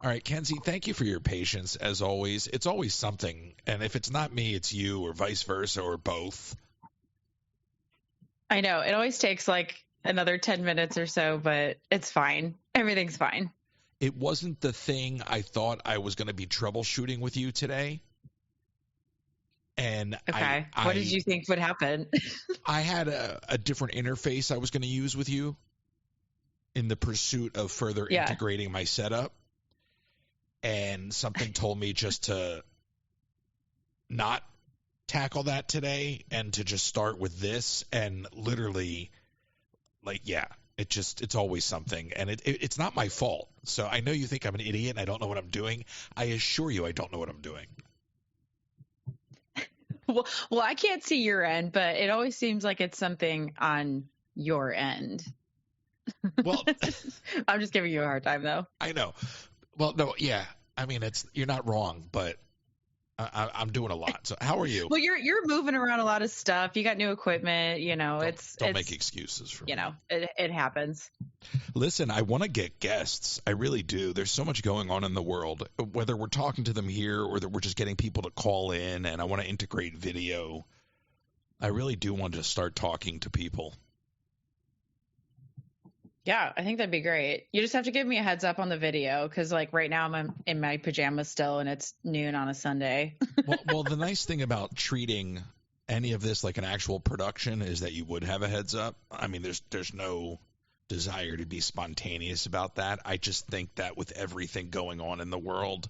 All right, Kenzie, thank you for your patience as always. It's always something, and if it's not me, it's you, or vice versa, or both. I know. It always takes like another 10 minutes or so, but it's fine. Everything's fine. It wasn't the thing I thought I was going to be troubleshooting with you today. And Okay. What did you think would happen? I had a different interface I was going to use with you in the pursuit of further integrating my setup. And something told me just to not tackle that today and to just start with this. And literally, like, yeah, it's always something. And it's not my fault. So I know you think I'm an idiot and I don't know what I'm doing. I assure you I don't know what I'm doing. Well, I can't see your end, but it always seems like it's something on your end. Well, I'm just giving you a hard time, though. I know. Well, no, yeah. I mean, you're not wrong, but I'm doing a lot. So how are you? Well, you're moving around a lot of stuff. You got new equipment. You know, don't make excuses for me. You know, it happens. Listen, I want to get guests. I really do. There's so much going on in the world, whether we're talking to them here or that we're just getting people to call in, and I want to integrate video. I really do want to start talking to people. Yeah, I think that'd be great. You just have to give me a heads up on the video because, like, right now I'm in my pajamas still, and it's noon on a Sunday. well, the nice thing about treating any of this like an actual production is that you would have a heads up. I mean, there's no desire to be spontaneous about that. I just think that with everything going on in the world,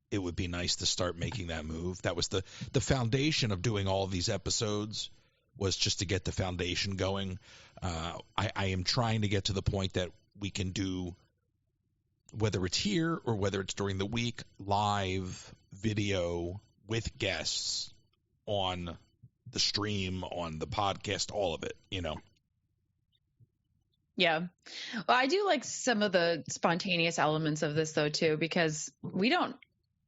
it would be nice to start making that move. That was the foundation of doing all of these episodes, was just to get the foundation going. I am trying to get to the point that we can do, whether it's here or whether it's during the week, live video with guests on the stream, on the podcast, all of it, you know. Yeah. Well, I do like some of the spontaneous elements of this, though, too, because we don't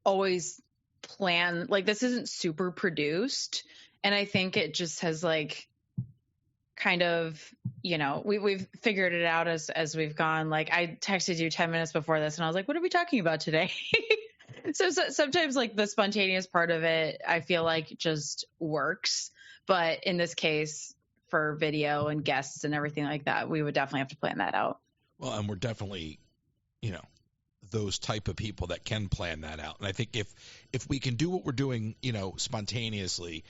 always plan. Like, this isn't super produced. And I think it just has, like, kind of, you know, we've figured it out as we've gone. Like, I texted you 10 minutes before this and I was like, what are we talking about today? so sometimes, like, the spontaneous part of it, I feel like just works. But in this case, for video and guests and everything like that, we would definitely have to plan that out. Well, and we're definitely, you know, those type of people that can plan that out. And I think if we can do what we're doing, you know, spontaneously.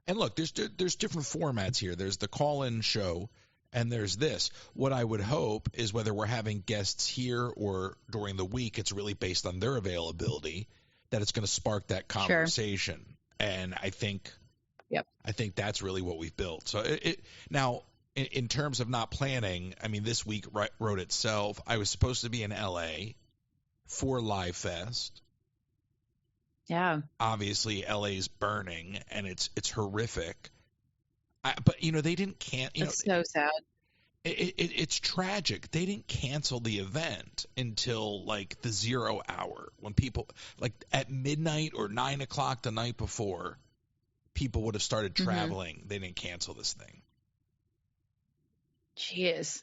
And look, there's different formats here. There's the call-in show, and there's this. What I would hope is, whether we're having guests here or during the week, it's really based on their availability, that it's going to spark that conversation. Sure. And I think that's really what we've built. So now, in terms of not planning, I mean, this week wrote itself. I was supposed to be in LA for Live Fest. Yeah. Obviously, LA's burning, and it's horrific. But, you know, they didn't It's so sad. It's tragic. They didn't cancel the event until, like, the 0 hour, when people, like, at midnight or 9 o'clock the night before, people would have started traveling. Mm-hmm. They didn't cancel this thing. Jeez.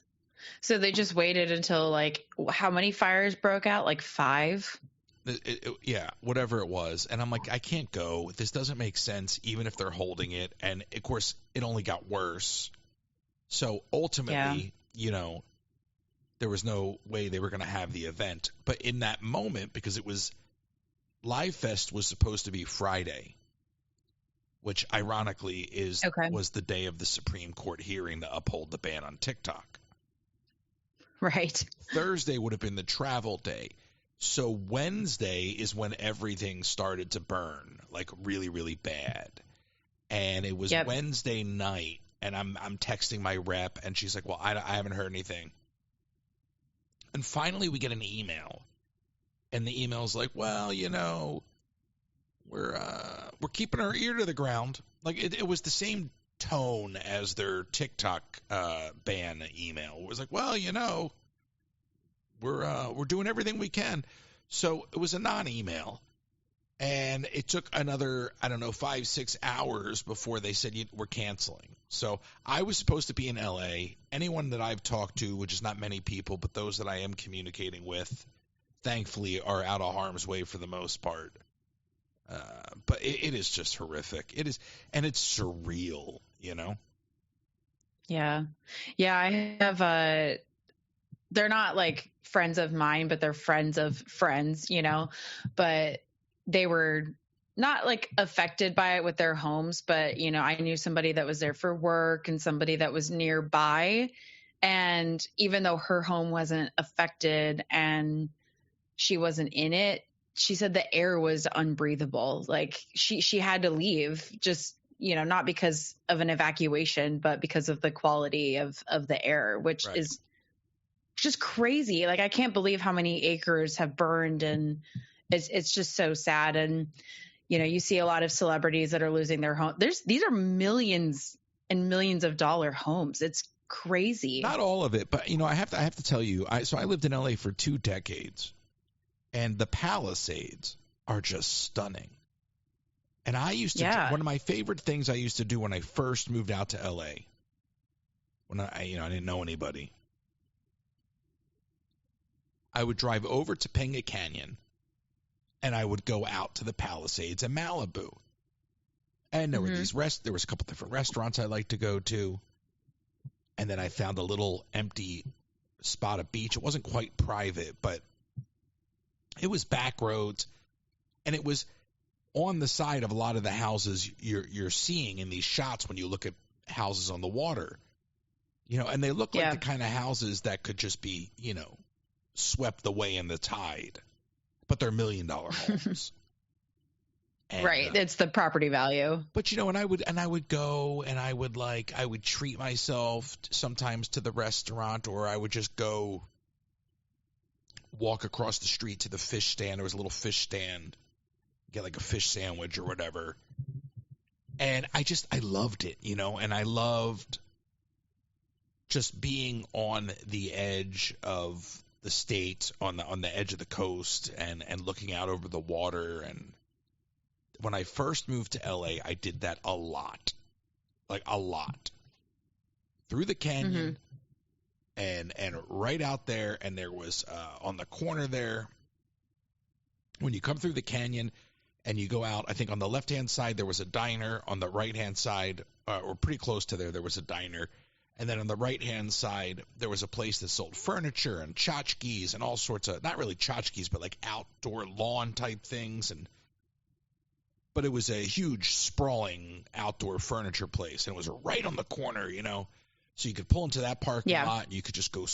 So they just waited until, like, how many fires broke out? Like 5? Yeah, whatever it was. And I'm like, I can't go. This doesn't make sense, even if they're holding it. And, of course, it only got worse. So ultimately, you know, there was no way they were going to have the event. But in that moment, because it was Live Fest was supposed to be Friday, which ironically was the day of the Supreme Court hearing to uphold the ban on TikTok. Right. Thursday would have been the travel day. So Wednesday is when everything started to burn, like, really, really bad. And it was Wednesday night, and I'm texting my rep, and she's like, well, I haven't heard anything. And finally we get an email, and the email's like, well, you know, we're keeping our ear to the ground. Like, it was the same tone as their TikTok ban email. It was like, well, you know, we're doing everything we can. So it was a non-email, and it took another, 5-6 hours before they said we're canceling. So I was supposed to be in LA. Anyone that I've talked to, which is not many people, but those that I am communicating with, thankfully are out of harm's way for the most part. But it is just horrific. It is, and it's surreal, you know? Yeah. Yeah, I have they're not like friends of mine, but they're friends of friends, you know? But they were not like affected by it with their homes, but you know, I knew somebody that was there for work and somebody that was nearby. And even though her home wasn't affected and she wasn't in it, she said the air was unbreathable. Like she had to leave, just, you know, not because of an evacuation, but because of the quality of the air, which Right. is just crazy. Like I can't believe how many acres have burned, and it's just so sad. And you know, you see a lot of celebrities that are losing their home. These are millions and millions of dollar homes. It's crazy. Not all of it, but you know, I have to tell you, I lived in LA for 2 decades, and the Palisades are just stunning. And I used to, one of my favorite things I used to do when I first moved out to LA, when I didn't know anybody, I would drive over to Topanga Canyon, and I would go out to the Palisades in Malibu. And there were there was a couple different restaurants I liked to go to. And then I found a little empty spot of beach. It wasn't quite private, but it was back roads, and it was on the side of a lot of the houses you're seeing in these shots when you look at houses on the water. You know, and they look like the kind of houses that could just be, you know, swept away in the tide. But they're $1 million homes. And, right. It's the property value. But, you know, and I would go and I would treat myself sometimes to the restaurant, or I would just go walk across the street to the fish stand. There was a little fish stand, get like a fish sandwich or whatever. And I loved it, you know, and I loved just being on the edge of the state, on the edge of the coast, and looking out over the water. And when I first moved to LA, I did that a lot, like a lot, through the canyon and right out there. And there was on the corner there, when you come through the canyon and you go out, I think on the left-hand side there was a diner. On the right-hand side, or pretty close to there was a diner. And then on the right-hand side, there was a place that sold furniture and tchotchkes and all sorts of, not really tchotchkes, but like outdoor lawn type things. But it was a huge, sprawling outdoor furniture place. And it was right on the corner, you know. So you could pull into that parking lot, and you could just go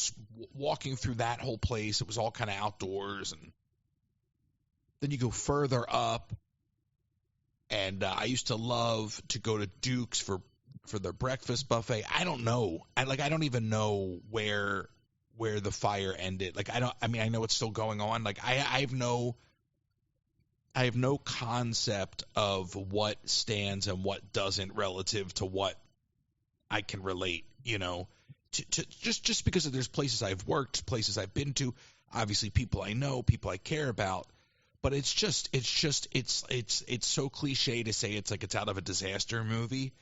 walking through that whole place. It was all kind of outdoors. And then you go further up. And I used to love to go to Duke's for the breakfast buffet. I don't know. I don't even know where the fire ended. Like, I know it's still going on. Like, I have no concept of what stands and what doesn't relative to what I can relate, you know, to just because there's places I've worked, places I've been to, obviously people I know, people I care about. But it's so cliche to say it's like it's out of a disaster movie.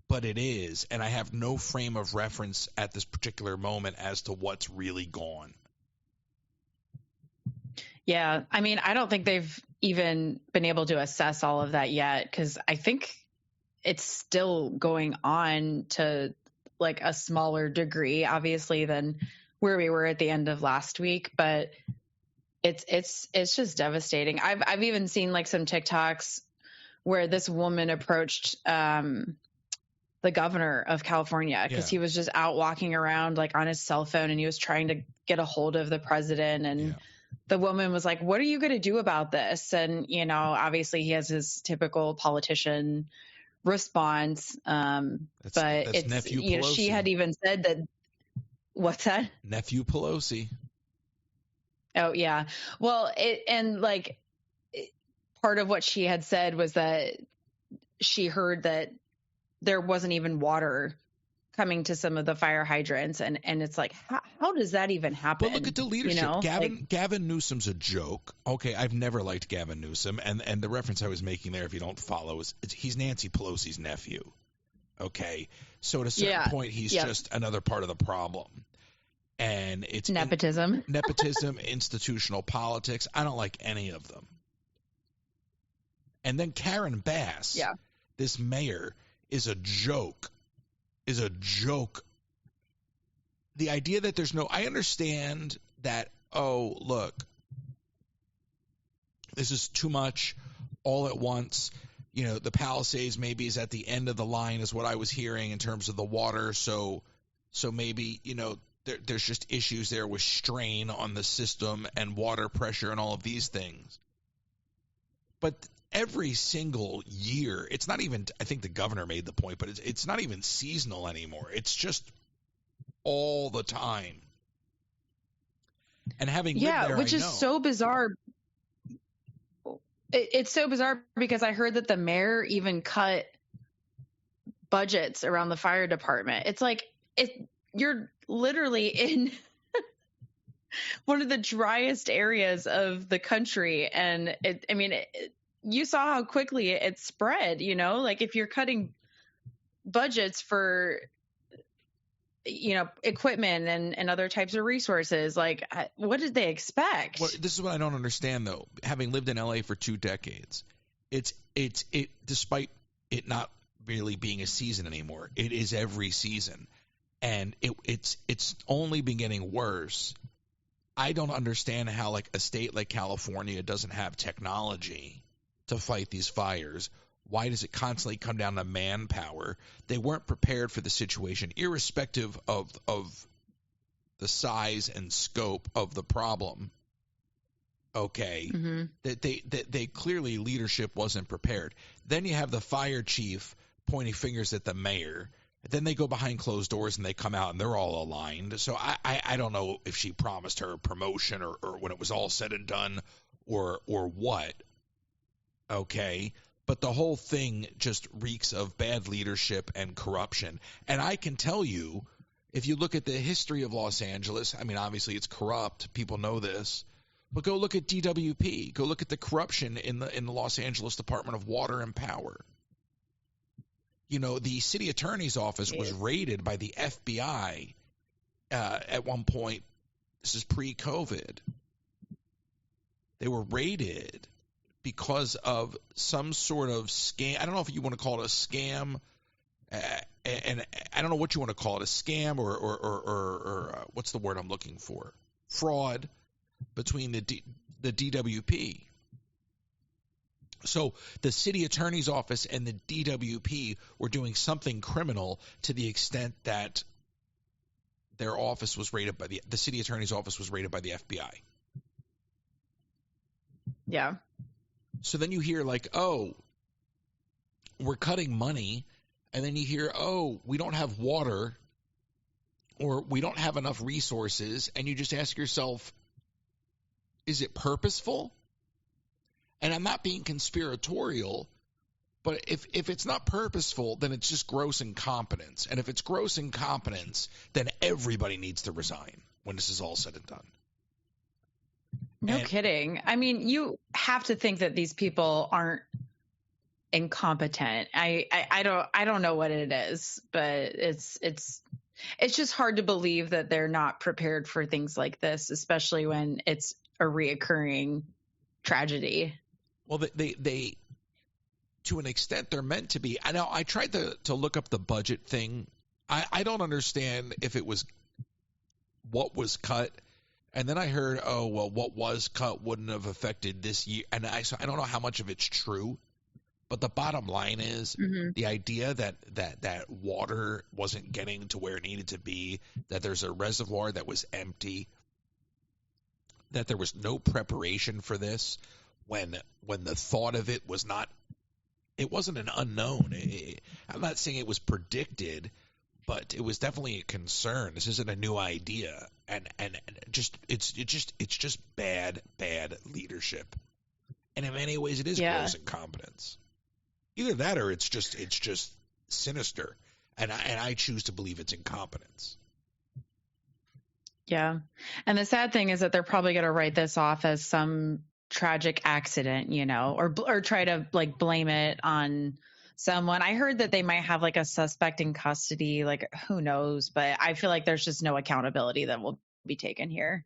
But it is, and I have no frame of reference at this particular moment as to what's really gone. Yeah, I mean, I don't think they've even been able to assess all of that yet, because I think it's still going on to like a smaller degree, obviously, than where we were at the end of last week. But it's just devastating. I've even seen like some TikToks where this woman approached the governor of California, because he was just out walking around like on his cell phone, and he was trying to get a hold of the president. And the woman was like, "What are you going to do about this?" And, you know, obviously he has his typical politician response. But it's nephew you know, she had even said that. What's that? Nephew Pelosi. Oh yeah. Well, part of what she had said was that she heard that there wasn't even water coming to some of the fire hydrants. And it's like, how does that even happen? Well, look at the leadership. You know? Gavin Newsom's a joke. Okay, I've never liked Gavin Newsom. And the reference I was making there, if you don't follow, is he's Nancy Pelosi's nephew. Okay? So at a certain point, he's just another part of the problem. and it's nepotism, nepotism, institutional politics. I don't like any of them. And then Karen Bass, this mayor, is a joke. The idea that there's no, I understand that, oh, look, this is too much all at once. You know, the Palisades maybe is at the end of the line is what I was hearing in terms of the water. So maybe, you know, there's just issues there with strain on the system and water pressure and all of these things. But every single year, it's not even, I think the governor made the point, but it's not even seasonal anymore. It's just all the time. And having lived there, which is so bizarre. It's so bizarre because I heard that the mayor even cut budgets around the fire department. It's like you're literally in one of the driest areas of the country, and you saw how quickly it spread. You know, like if you're cutting budgets for, you know, equipment and other types of resources, like what did they expect? Well, this is what I don't understand, though. Having lived in LA for 2 decades, it despite it not really being a season anymore, it is every season, and it's only been getting worse. I don't understand how, like, a state like California doesn't have technology to fight these fires. Why does it constantly come down to manpower? They weren't prepared for the situation, irrespective of the size and scope of the problem. Okay, that they clearly, leadership wasn't prepared. Then you have the fire chief pointing fingers at the mayor. Then they go behind closed doors and they come out and they're all aligned. So I don't know if she promised her a promotion or when it was all said and done or what. Okay. But the whole thing just reeks of bad leadership and corruption. And I can tell you, if you look at the history of Los Angeles, I mean, obviously it's corrupt. People know this. But go look at DWP. Go look at the corruption in the Los Angeles Department of Water and Power. You know, the city attorney's office was raided by the FBI at one point. This is pre-COVID. They were raided because of some sort of scam. I don't know if you want to call it a scam, and I don't know what you want to call it, a scam or what's the word I'm looking for? Fraud between the DWP. So the city attorney's office and the DWP were doing something criminal to the extent that their office was raided by the city attorney's office was raided by the FBI. Yeah. So then you hear like, oh, we're cutting money. And then you hear, oh, we don't have water or we don't have enough resources. And you just ask yourself, is it purposeful? And I'm not being conspiratorial, but if it's not purposeful, then it's just gross incompetence. And if it's gross incompetence, then everybody needs to resign when this is all said and done. No kidding. I mean, you have to think that these people aren't incompetent. I don't know what it is, but it's just hard to believe that they're not prepared for things like this, especially when it's a reoccurring tragedy. Well, they to an extent they're meant to be. I know I tried to look up the budget thing. I don't understand if it was what was cut. And then I heard, oh, well, what was cut wouldn't have affected this year. And so I don't know how much of it's true. But the bottom line is the idea that water wasn't getting to where it needed to be, that there's a reservoir that was empty, that there was no preparation for this when the thought of it was not – it wasn't an unknown. I'm not saying it was predicted, but it was definitely a concern. This isn't a new idea. And it's just bad leadership. And in many ways it is gross incompetence. Either that or it's just sinister. And I choose to believe it's incompetence. Yeah. And the sad thing is that they're probably going to write this off as some tragic accident, you know, or try to like blame it on someone. I heard that they might have like a suspect in custody, like who knows, but I feel like there's just no accountability that will be taken here.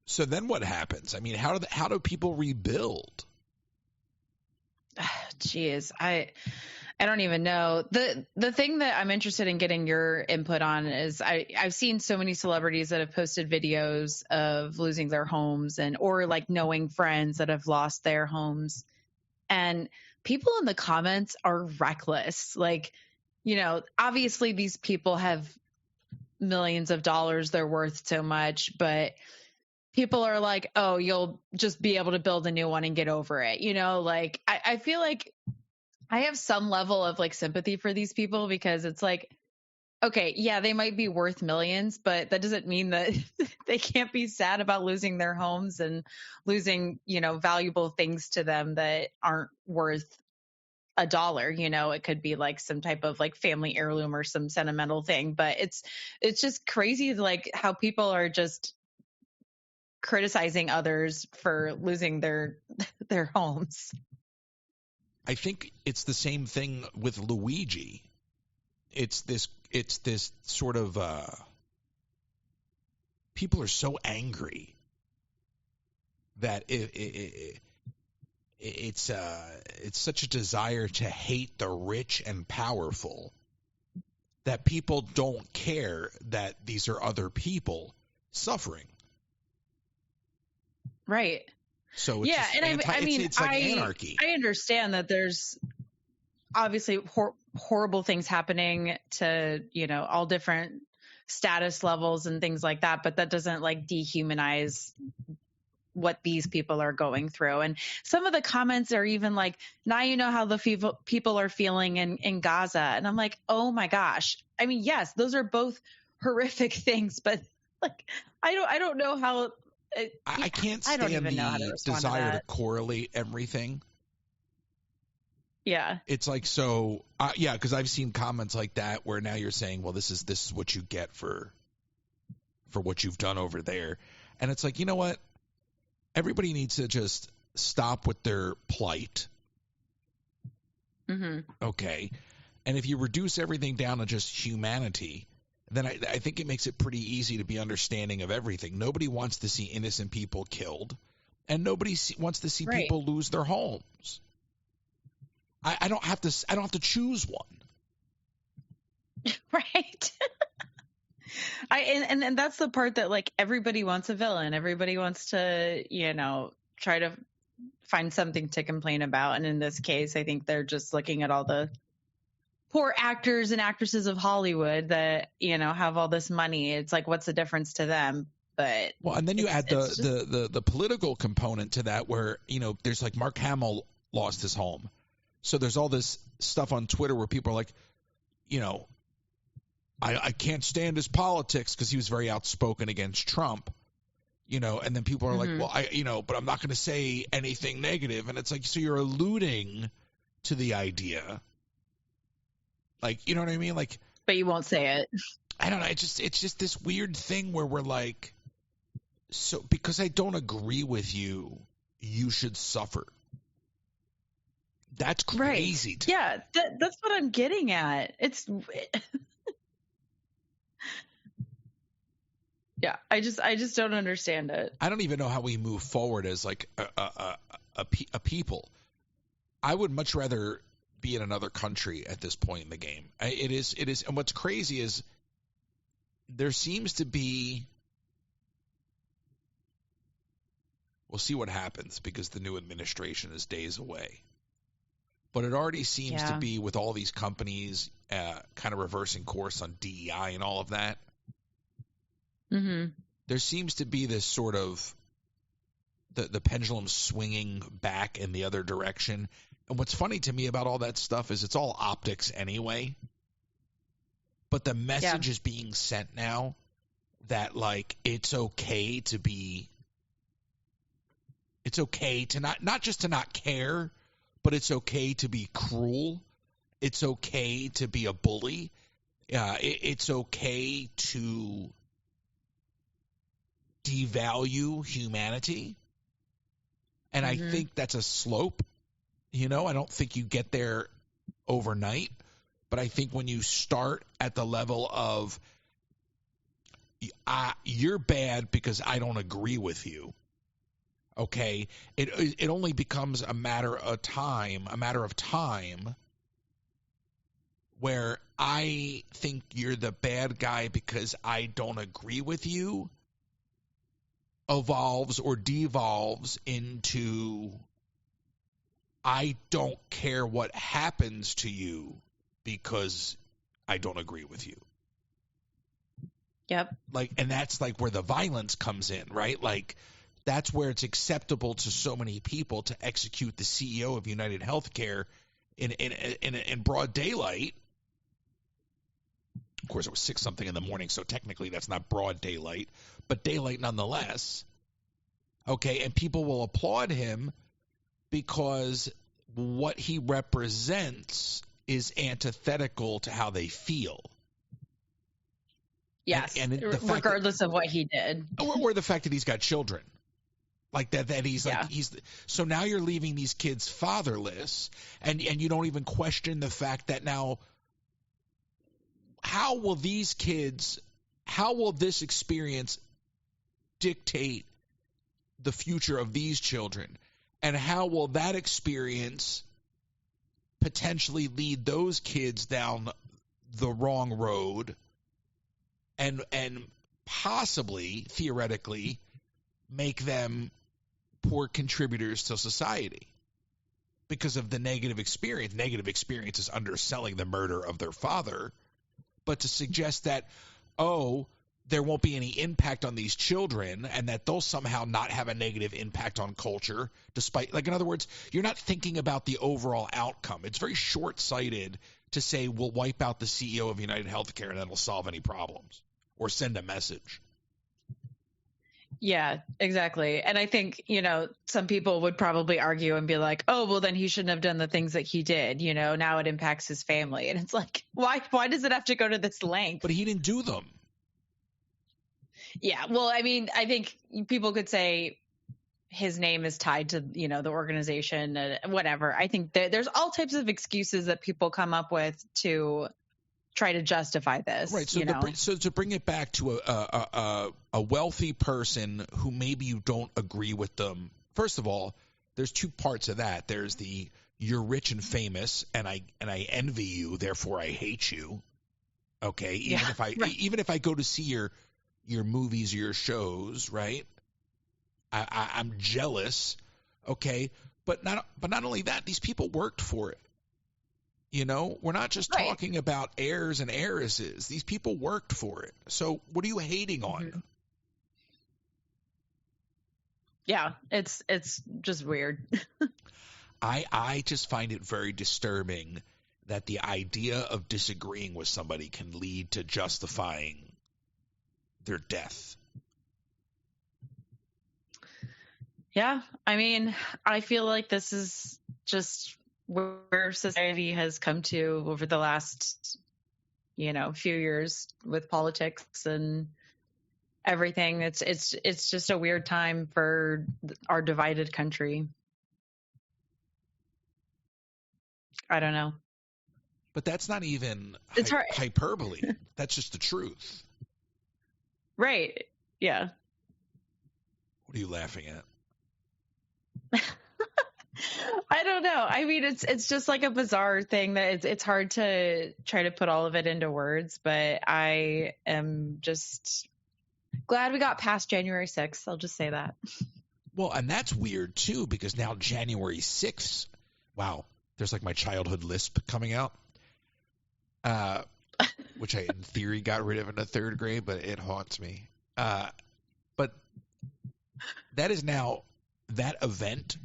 So then what happens? I mean, how do people rebuild? Jeez, I don't even know. The thing that I'm interested in getting your input on is I've seen so many celebrities that have posted videos of losing their homes or like knowing friends that have lost their homes. And people in the comments are reckless. Like, obviously these people have millions of dollars, they're worth so much, but people are like, oh, you'll just be able to build a new one and get over it. Like I feel like I have some level of like sympathy for these people because it's like, okay, yeah, they might be worth millions, but that doesn't mean that they can't be sad about losing their homes and losing, valuable things to them that aren't worth $1. It could be like some type of like family heirloom or some sentimental thing, but it's just crazy like how people are just criticizing others for losing their homes. I think it's the same thing with Luigi. It's this sort of people are so angry that it's such a desire to hate the rich and powerful that people don't care that these are other people suffering. Right. So it's it's like anarchy. I understand that there's obviously horrible things happening to, all different status levels and things like that, but that doesn't like dehumanize what these people are going through. And some of the comments are even like, now you know how the people are feeling in Gaza. And I'm like, oh my gosh. I mean, yes, those are both horrific things, but like, I don't know how. I can't stand the desire to correlate everything. Yeah. It's like, so, because I've seen comments like that where now you're saying, well, this is what you get for what you've done over there. And it's like, you know what? Everybody needs to just stop with their plight. Mm-hmm. Okay. And if you reduce everything down to just humanity, then I think it makes it pretty easy to be understanding of everything. Nobody wants to see innocent people killed, and nobody wants to see people lose their homes. I don't have to choose one. Right. And that's the part that like everybody wants a villain. Everybody wants to, try to find something to complain about. And in this case, I think they're just looking at all the poor actors and actresses of Hollywood that, have all this money. It's like, what's the difference to them? But and then you add the political component to that where, there's like Mark Hamill lost his home. So there's all this stuff on Twitter where people are like, I can't stand his politics because he was very outspoken against Trump, and then people are like, well, but I'm not going to say anything negative. And it's like, so you're alluding to the idea. Like, you know what I mean? Like, but you won't say it. I don't know. It's just this weird thing where we're like, so because I don't agree with you, you should suffer. That's crazy. Right. Yeah, that's what I'm getting at. It's yeah. I just don't understand it. I don't even know how we move forward as like a people. I would much rather be in another country at this point in the game. It is, and what's crazy is there seems to be. We'll see what happens because the new administration is days away. But it already seems to be with all these companies kind of reversing course on DEI and all of that. Mm-hmm. There seems to be this sort of the pendulum swinging back in the other direction. And what's funny to me about all that stuff is it's all optics anyway. But the message is being sent now that, like, it's okay to not just to not care, but it's okay to be cruel. It's okay to be a bully. It's okay to devalue humanity. And I think that's a slope You know, I don't think you get there overnight, but I think when you start at the level of you're bad because I don't agree with you, okay, it only becomes a matter of time where I think you're the bad guy because I don't agree with you, evolves or devolves into I don't care what happens to you because I don't agree with you. Yep. Like, and that's like where the violence comes in, right? Like, that's where it's acceptable to so many people to execute the CEO of United Healthcare in broad daylight. Of course, it was 6-something in the morning, so technically that's not broad daylight, but daylight nonetheless. Okay, and people will applaud him because what he represents is antithetical to how they feel. Yes, and regardless of what he did. Or the fact that he's got children. Like that he's like so now you're leaving these kids fatherless, and you don't even question the fact that now how will this experience dictate the future of these children, and how will that experience potentially lead those kids down the wrong road and possibly theoretically make them poor contributors to society because of the negative experience. Negative experience is underselling the murder of their father, but to suggest that, there won't be any impact on these children and that they'll somehow not have a negative impact on culture despite, like, in other words, you're not thinking about the overall outcome. It's very short-sighted to say we'll wipe out the CEO of United Healthcare and that'll solve any problems or send a message. Yeah, exactly. And I think, some people would probably argue and be like, oh, well, then he shouldn't have done the things that he did. Now it impacts his family. And it's like, why does it have to go to this length? But he didn't do them. Yeah. Well, I mean, I think people could say his name is tied to, the organization, whatever. I think there's all types of excuses that people come up with to try to justify this. Right. So to bring it back to a wealthy person who maybe you don't agree with them. First of all, there's two parts of that. There's the you're rich and famous and I envy you, therefore I hate you. Okay. Even if I go to see your movies or your shows, right? I'm jealous. Okay. But not only that, these people worked for it. We're not just talking about heirs and heiresses. These people worked for it. So what are you hating on? Mm-hmm. Yeah, it's just weird. I just find it very disturbing that the idea of disagreeing with somebody can lead to justifying their death. Yeah, I mean, I feel like this is just where society has come to over the last, few years with politics and everything. It's just a weird time for our divided country. I don't know. But that's not even hyperbole. That's just the truth. Right. Yeah. What are you laughing at? I don't know. I mean, it's just like a bizarre thing that it's hard to try to put all of it into words, but I am just glad we got past January 6th. I'll just say that. Well, and that's weird too, because now January 6th, wow, there's like my childhood lisp coming out, which I in theory got rid of in the third grade, but it haunts me. But that event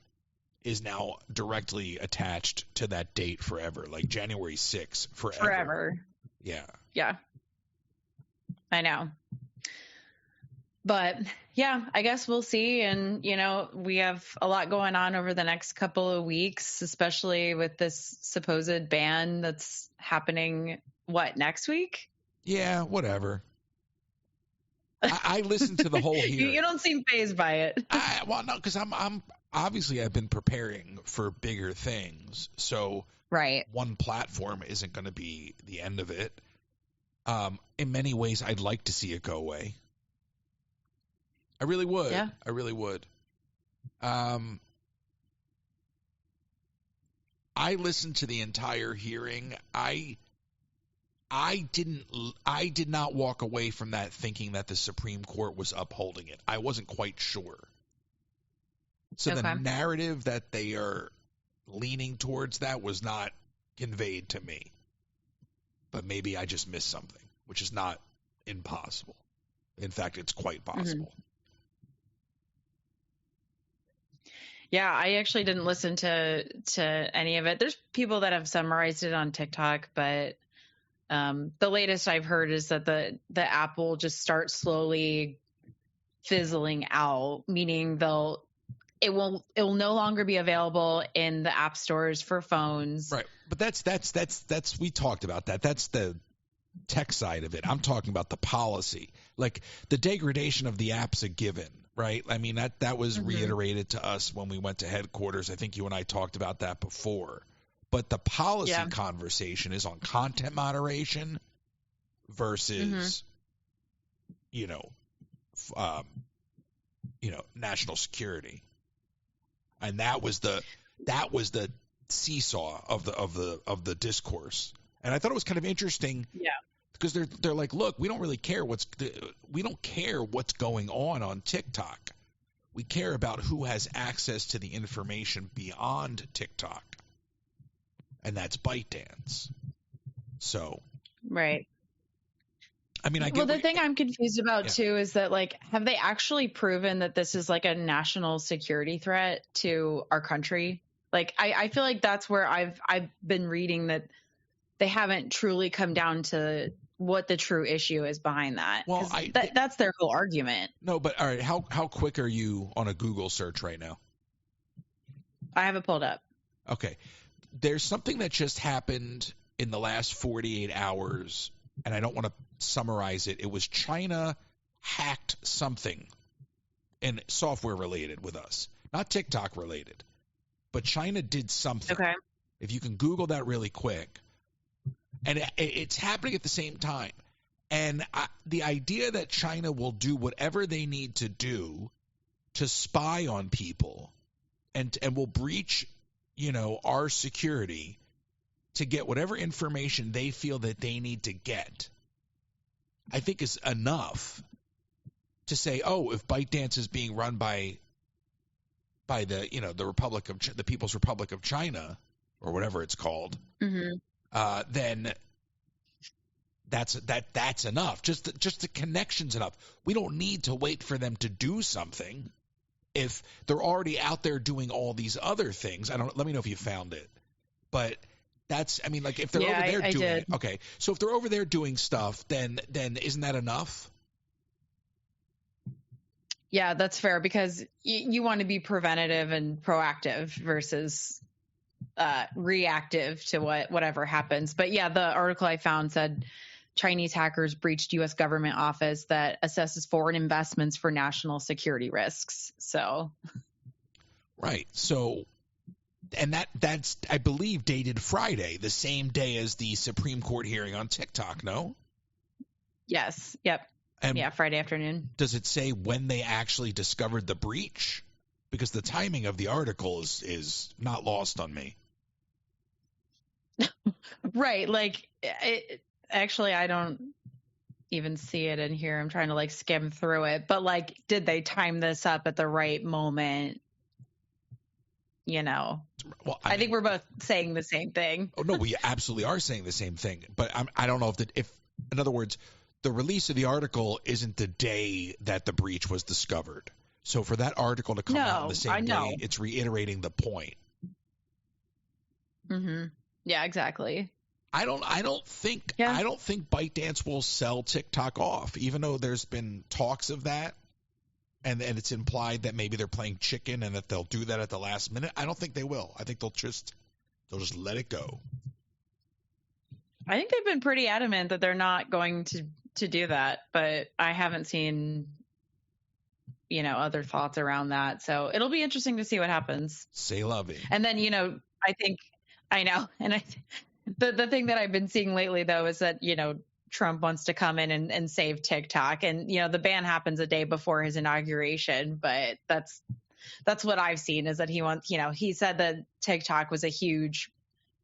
is now directly attached to that date forever, like January 6th, forever. Yeah. Yeah. I know. But yeah, I guess we'll see. And, we have a lot going on over the next couple of weeks, especially with this supposed ban that's happening, next week? Yeah, whatever. I listened to the whole hearing. You don't seem fazed by it. Well, no, because I'm obviously I've been preparing for bigger things. So right. one platform isn't going to be the end of it. In many ways, I'd like to see it go away. I really would. Yeah. I really would. I listened to the entire hearing. I did not walk away from that thinking that the Supreme Court was upholding it. I wasn't quite sure. So the narrative that they are leaning towards that was not conveyed to me. But maybe I just missed something, which is not impossible. In fact, it's quite possible. Mm-hmm. Yeah, I actually didn't listen to any of it. There's people that have summarized it on TikTok, but the latest I've heard is that the app will just start slowly fizzling out, meaning it will no longer be available in the app stores for phones. Right. But that's we talked about that. That's the tech side of it. I'm talking about the policy. Like the degradation of the app's a given, right? I mean that was reiterated to us when we went to headquarters. I think you and I talked about that before. But the policy conversation is on content moderation versus national security. And that was the seesaw of the discourse. And I thought it was kind of interesting. Yeah. Because they're like, look, we don't really care what's going on TikTok. We care about who has access to the information beyond TikTok, and that's ByteDance. So, right. I mean, the thing I'm confused about too is that, like, have they actually proven that this is like a national security threat to our country? Like, I feel like that's where I've been reading that they haven't truly come down to what the true issue is behind that. Well, that's their whole argument. No, but all right, how quick are you on a Google search right now? I have it pulled up. Okay. There's something that just happened in the last 48 hours, and I don't want to summarize it. It was China hacked something and software related with us, not TikTok related, but China did something. Okay. If you can Google that really quick. And it's happening at the same time. And the idea that China will do whatever they need to do to spy on people and will breach, our security to get whatever information they feel that they need to get, I think is enough to say, oh, if ByteDance is being run by the, the People's Republic of China or whatever it's called, then that's enough. Just the connection's enough. We don't need to wait for them to do something if they're already out there doing all these other things. Let me know if you found it. But if they're over there doing it. Okay. So if they're over there doing stuff, then isn't that enough? Yeah, that's fair, because you want to be preventative and proactive versus reactive to whatever happens. But yeah, the article I found said Chinese hackers breached U.S. government office that assesses foreign investments for national security risks. So, right. So, and that's I believe dated Friday, the same day as the Supreme Court hearing on TikTok. No. Yes. Yep. And Friday afternoon. Does it say when they actually discovered the breach? Because the timing of the article is not lost on me. Right. Like, actually, I don't even see it in here. I'm trying to skim through it. But did they time this up at the right moment? Well, I think we're both saying the same thing. Oh, no, we absolutely are saying the same thing. But I don't know if in other words, the release of the article isn't the day that the breach was discovered. So for that article to come out on the same day, it's reiterating the point. Mm-hmm. Yeah, exactly. I don't think ByteDance will sell TikTok off, even though there's been talks of that, and it's implied that maybe they're playing chicken and that they'll do that at the last minute. I don't think they will. I think they'll just let it go. I think they've been pretty adamant that they're not going to do that, but I haven't seen other thoughts around that. So it'll be interesting to see what happens. C'est la vie. And then, I know. And the thing that I've been seeing lately, though, is that, Trump wants to come in and save TikTok. And, the ban happens a day before his inauguration. But that's what I've seen, is that he wants, he said that TikTok was a huge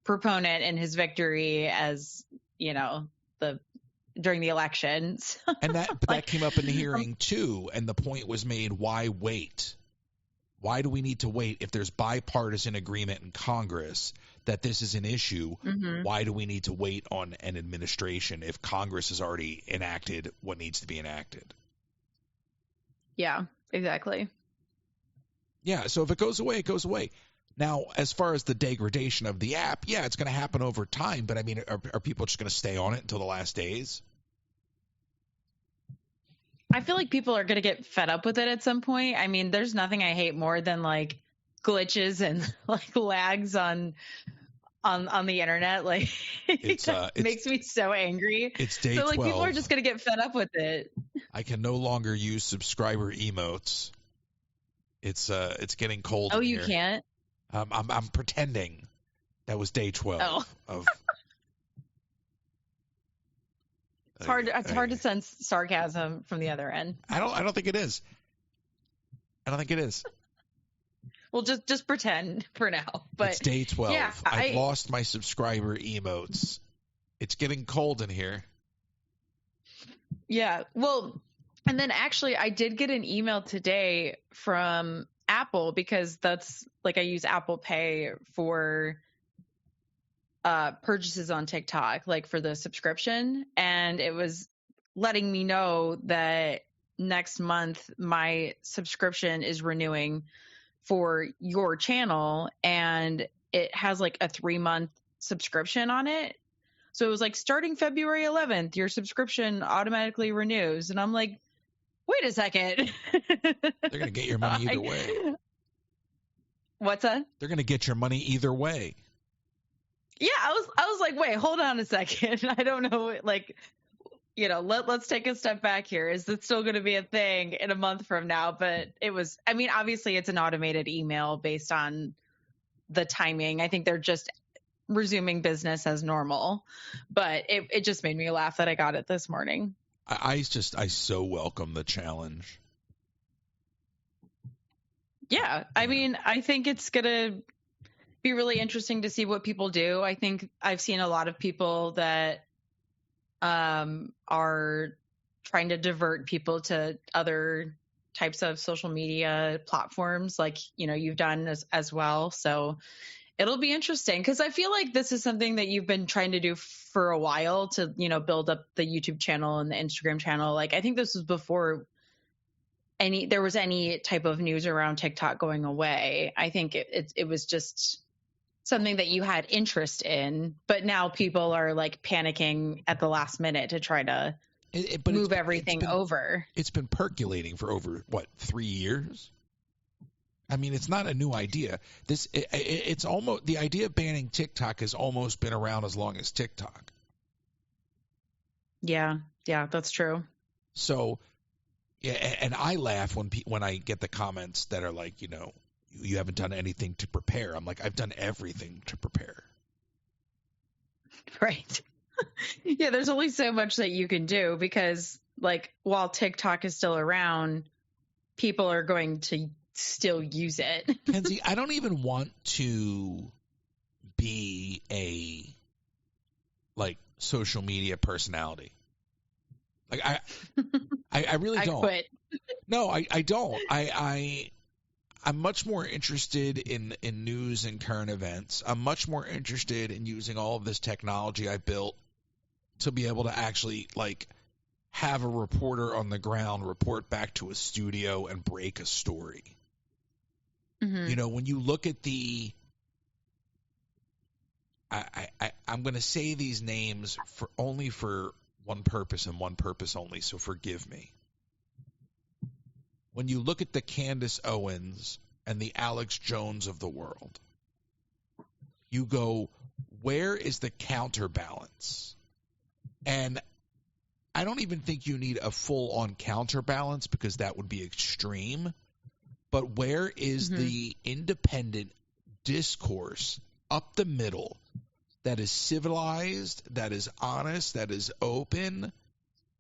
proponent in his victory as, during the elections. And that came up in the hearing too. And the point was made, why wait? Why do we need to wait if there's bipartisan agreement in Congress that this is an issue? Mm-hmm. Why do we need to wait on an administration if Congress has already enacted what needs to be enacted? Yeah, exactly. Yeah, so if it goes away, it goes away. Now, as far as the degradation of the app, yeah, it's going to happen over time. But, I mean, are people just going to stay on it until the last days? I feel like people are going to get fed up with it at some point. I mean, there's nothing I hate more than like glitches and like lags on the internet. Like it makes me so angry. It's day 12. People are just going to get fed up with it. I can no longer use subscriber emotes. It's getting cold. Oh, in you here. Can't? I'm pretending that was day 12 of. It's hard to sense sarcasm from the other end. I don't think it is. I don't think it is. Well, just pretend for now. But it's day 12. Yeah, I've lost my subscriber emotes. It's getting cold in here. Yeah. Well, and then actually I did get an email today from Apple, because that's like I use Apple Pay for purchases on TikTok, like for the subscription. And it was letting me know that next month my subscription is renewing for your channel, and it has like a 3-month subscription on it. So it was like, starting February 11th, your subscription automatically renews. And I'm like, wait a second. They're going to get your money either way. What's that? They're going to get your money either way. Yeah, I was like, wait, hold on a second. I don't know, like, let's take a step back here. Is this still going to be a thing in a month from now? But it was, I mean, obviously it's an automated email based on the timing. I think they're just resuming business as normal, but it just made me laugh that I got it this morning. I so welcome the challenge. Yeah, I mean, I think it's going to be really interesting to see what people do. I think I've seen a lot of people that are trying to divert people to other types of social media platforms, like, you've done as well. So it'll be interesting, because I feel like this is something that you've been trying to do for a while, to, build up the YouTube channel and the Instagram channel. Like, I think this was before there was any type of news around TikTok going away. I think it was just something that you had interest in, but now people are like panicking at the last minute to try to move everything over. It's been percolating for over 3 years. I mean, it's not a new idea. It's almost, the idea of banning TikTok has almost been around as long as TikTok. Yeah, that's true. So, yeah, and I laugh when I get the comments that are like, you haven't done anything to prepare. I'm like, I've done everything to prepare. Right. Yeah, there's only so much that you can do, because like, while TikTok is still around, people are going to still use it. Kenzie, I don't even want to be a social media personality. Like I really don't. Quit. No, I don't. I'm much more interested in news and current events. I'm much more interested in using all of this technology I built to be able to actually have a reporter on the ground report back to a studio and break a story. Mm-hmm. When you look at I'm going to say these names only for one purpose and one purpose only, so forgive me. When you look at the Candace Owens and the Alex Jones of the world, you go, where is the counterbalance? And I don't even think you need a full-on counterbalance because that would be extreme. But where is the independent discourse up the middle that is civilized, that is honest, that is open,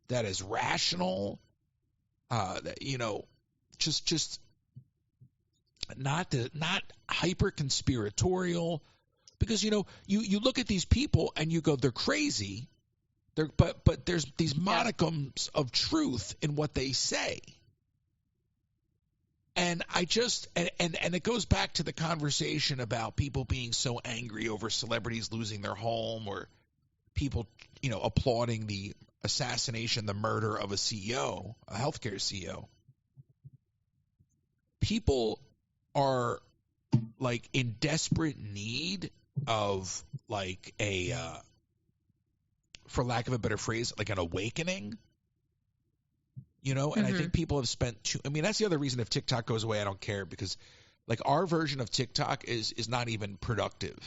that is rational, that, just not hyper conspiratorial? Because you look at these people and you go, they're crazy. But there's these modicums of truth in what they say. And and it goes back to the conversation about people being so angry over celebrities losing their home, or people, applauding the assassination, the murder of a CEO, a healthcare CEO. People are like in desperate need of like a, for lack of a better phrase, like an awakening. And I think people have spent that's the other reason if TikTok goes away, I don't care, because like our version of TikTok is not even productive.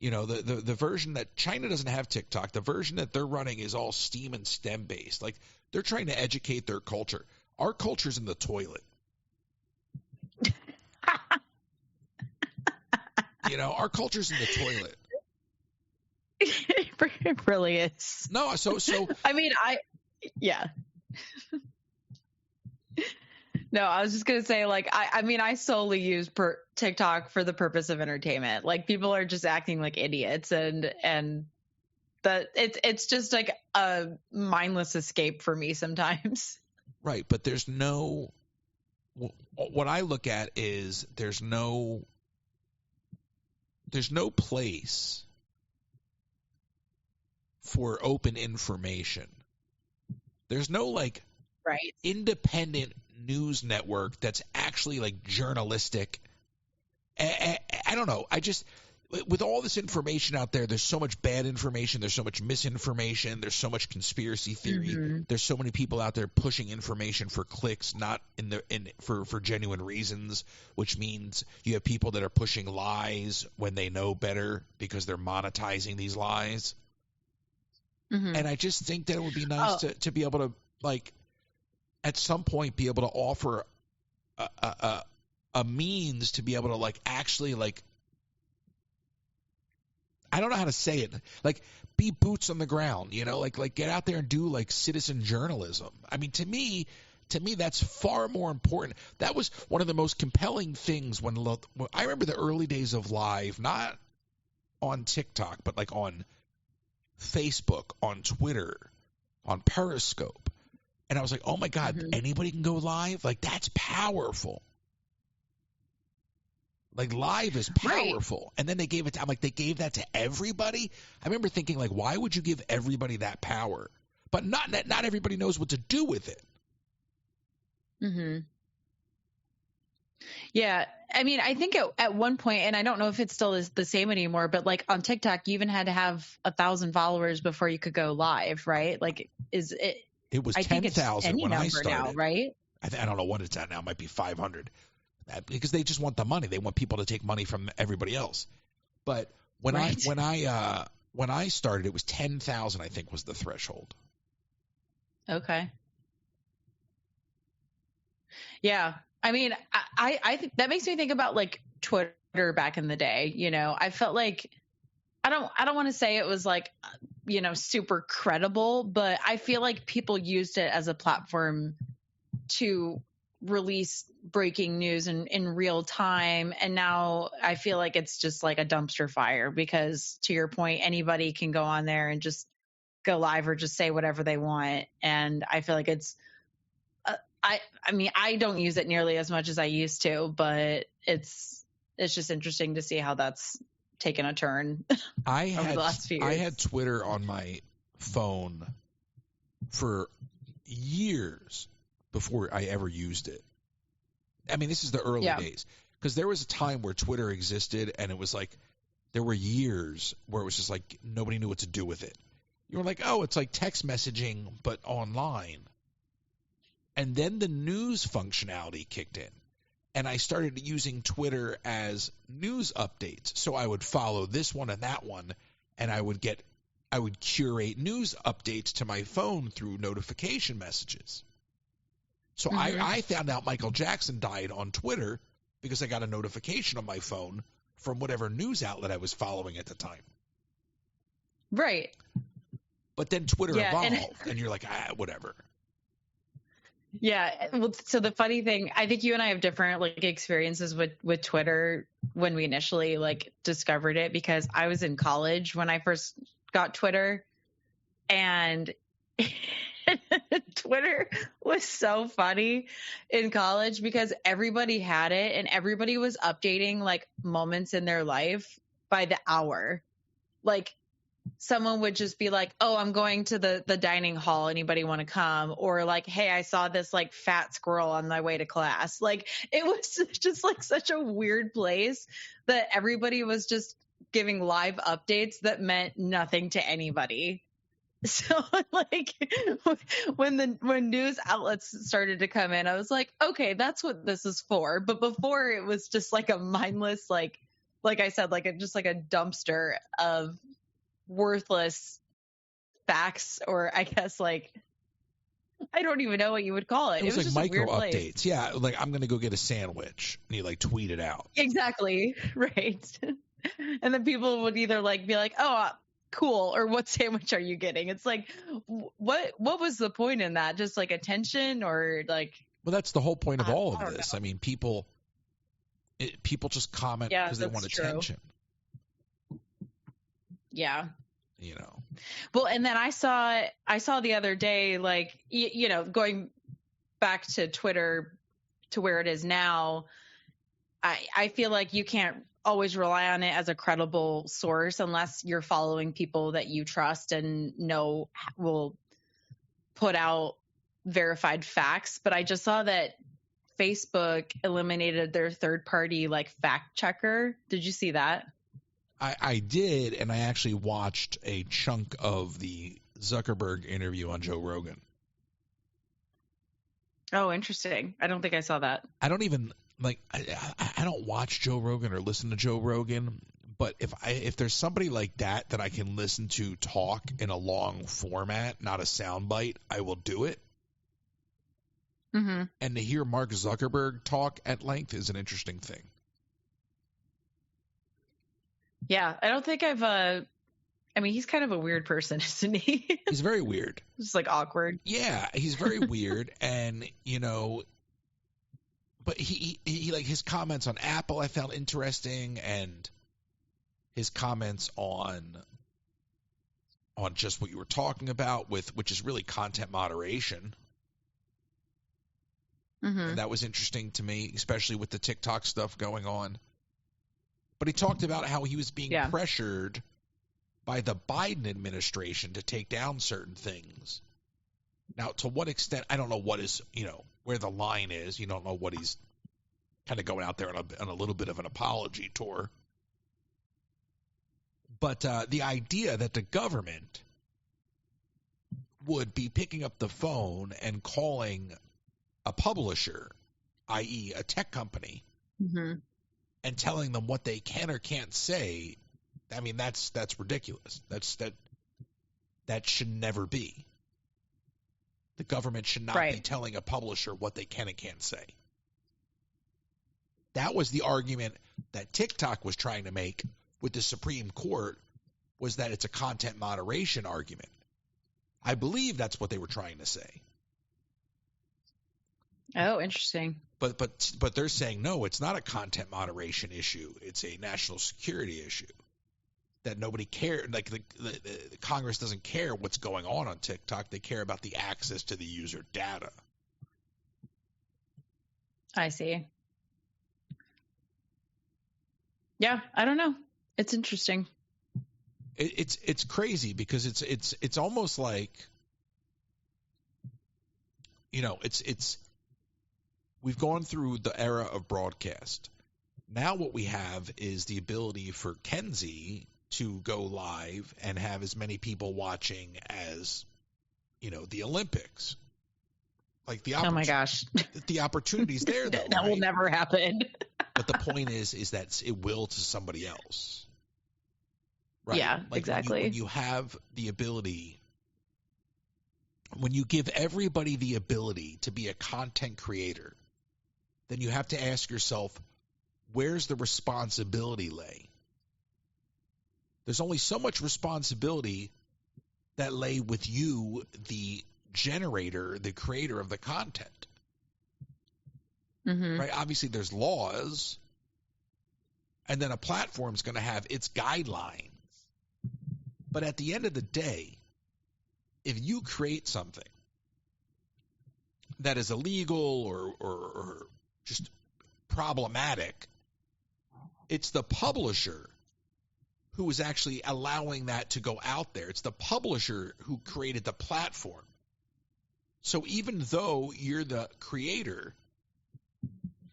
The version that China doesn't have TikTok, the version that they're running is all STEAM and STEM based. Like they're trying to educate their culture. Our culture's in the toilet. Our culture's in the toilet. It really is. No, so yeah. No, I was just going to say, like, I solely use TikTok for the purpose of entertainment. Like, people are just acting like idiots, and it's just like a mindless escape for me sometimes. Right, but there's no – what I look at is there's no place for open information. There's no, like, independent news network that's actually like journalistic. I don't know. With all this information out there, there's so much bad information, there's so much misinformation, there's so much conspiracy theory, there's so many people out there pushing information for clicks, not for genuine reasons, which means you have people that are pushing lies when they know better because they're monetizing these lies. And I just think that it would be nice to be able to, like, at some point be able to offer a means to be able to, like, actually, like, I don't know how to say it, like, be boots on the ground, like get out there and do, like, citizen journalism. I mean, to me that's far more important. That was one of the most compelling things when I remember the early days of live, not on TikTok, but like on Facebook, on Twitter, on Periscope. And I was like, oh my God, anybody can go live? Like, that's powerful. Like, live is powerful. Right. And then they gave it to, I'm like, they gave that to everybody? I remember thinking, like, why would you give everybody that power? But not everybody knows what to do with it. Yeah. I mean, I think at one point, and I don't know if it still is the same anymore, but like on TikTok, you even had to have 1,000 followers before you could go live, right? Like, it was 10,000 when I started. Now, right? I don't know what it's at now. It might be 500. Because they just want the money. They want people to take money from everybody else. But when I started, it was 10,000, I think, was the threshold. Okay. Yeah. I mean, I think that makes me think about, like, Twitter back in the day. I felt like I don't want to say it was like, super credible, but I feel like people used it as a platform to release breaking news in real time. And now I feel like it's just like a dumpster fire because, to your point, anybody can go on there and just go live or just say whatever they want. And I feel like it's, I mean, I don't use it nearly as much as I used to, but it's just interesting to see how that's taken a turn over the last few years. I had Twitter on my phone for years before I ever used it. I mean, this is the early days, because there was a time where Twitter existed and it was like there were years where it was just like nobody knew what to do with it. You were like, oh, it's like text messaging but online. And then the news functionality kicked in, and I started using Twitter as news updates. So I would follow this one and that one, and I would I would curate news updates to my phone through notification messages. So I found out Michael Jackson died on Twitter because I got a notification on my phone from whatever news outlet I was following at the time. Right. But then Twitter evolved, and you're like, whatever. Yeah. Well, so the funny thing, I think you and I have different like experiences with Twitter when we initially like discovered it, because I was in college when I first got Twitter, and Twitter was so funny in college because everybody had it and everybody was updating like moments in their life by the hour. Like, someone would just be like, oh, I'm going to the dining hall. Anybody want to come? Or like, hey, I saw this like fat squirrel on my way to class. Like, it was just like such a weird place that everybody was just giving live updates that meant nothing to anybody. So like when news outlets started to come in, I was like, okay, that's what this is for. But before, it was just like a mindless, like I said, like just like a dumpster of worthless facts, or I guess like I don't even know what you would call it. It was like just micro a weird updates. Place. Yeah, like I'm gonna go get a sandwich, and you like tweet it out. Exactly. Right. And then people would either like be like, oh, cool, or what sandwich are you getting? It's like, what was the point in that? Just like attention, or like? Well, that's the whole point of all of this. I mean, people just comment because they want attention. Yeah. You know. Well, and then I saw the other day, like, you know, going back to Twitter to where it is now, I feel like you can't always rely on it as a credible source unless you're following people that you trust and know will put out verified facts. But I just saw that Facebook eliminated their third-party like fact checker. Did you see that? I did, and I actually watched a chunk of the Zuckerberg interview on Joe Rogan. Oh, interesting. I don't think I saw that. I don't even like. I don't watch Joe Rogan or listen to Joe Rogan, but if there's somebody like that I can listen to talk in a long format, not a soundbite, I will do it. Mm-hmm. And to hear Mark Zuckerberg talk at length is an interesting thing. Yeah, I don't think I mean, he's kind of a weird person, isn't he? He's very weird. Just like awkward. Yeah, he's very weird, and you know, but he like his comments on Apple I found interesting, and his comments on just what you were talking about which is really content moderation. Mm-hmm. And that was interesting to me, especially with the TikTok stuff going on. But he talked about how he was being pressured by the Biden administration to take down certain things. Now, to what extent, I don't know what is, you know, where the line is. You don't know what he's kind of going out there on a little bit of an apology tour. But the idea that the government would be picking up the phone and calling a publisher, i.e. a tech company, mm-hmm. and telling them what they can or can't say, I mean, that's ridiculous. That should never be. The government should not be telling a publisher what they can and can't say. That was the argument that TikTok was trying to make with the Supreme Court, was that it's a content moderation argument. I believe that's what they were trying to say. Oh, interesting. But they're saying, no, it's not a content moderation issue. It's a national security issue. That nobody cares, like the Congress doesn't care what's going on TikTok. They care about the access to the user data. I see. Yeah, I don't know. It's interesting. It's crazy because it's almost like, you know, it's we've gone through the era of broadcast. Now what we have is the ability for Kenzie to go live and have as many people watching as, you know, the Olympics. Like oh my gosh, the opportunity's there though. That will never happen. But the point is that it will to somebody else. right? Yeah, Like exactly. when you have the ability, when you give everybody the ability to be a content creator, then you have to ask yourself, where's the responsibility lay? There's only so much responsibility that lay with you, the generator, the creator of the content. Mm-hmm. Right? Obviously, there's laws, and then a platform's going to have its guidelines. But at the end of the day, if you create something that is illegal or just problematic, it's the publisher who is actually allowing that to go out there. It's the publisher who created the platform. So even though you're the creator,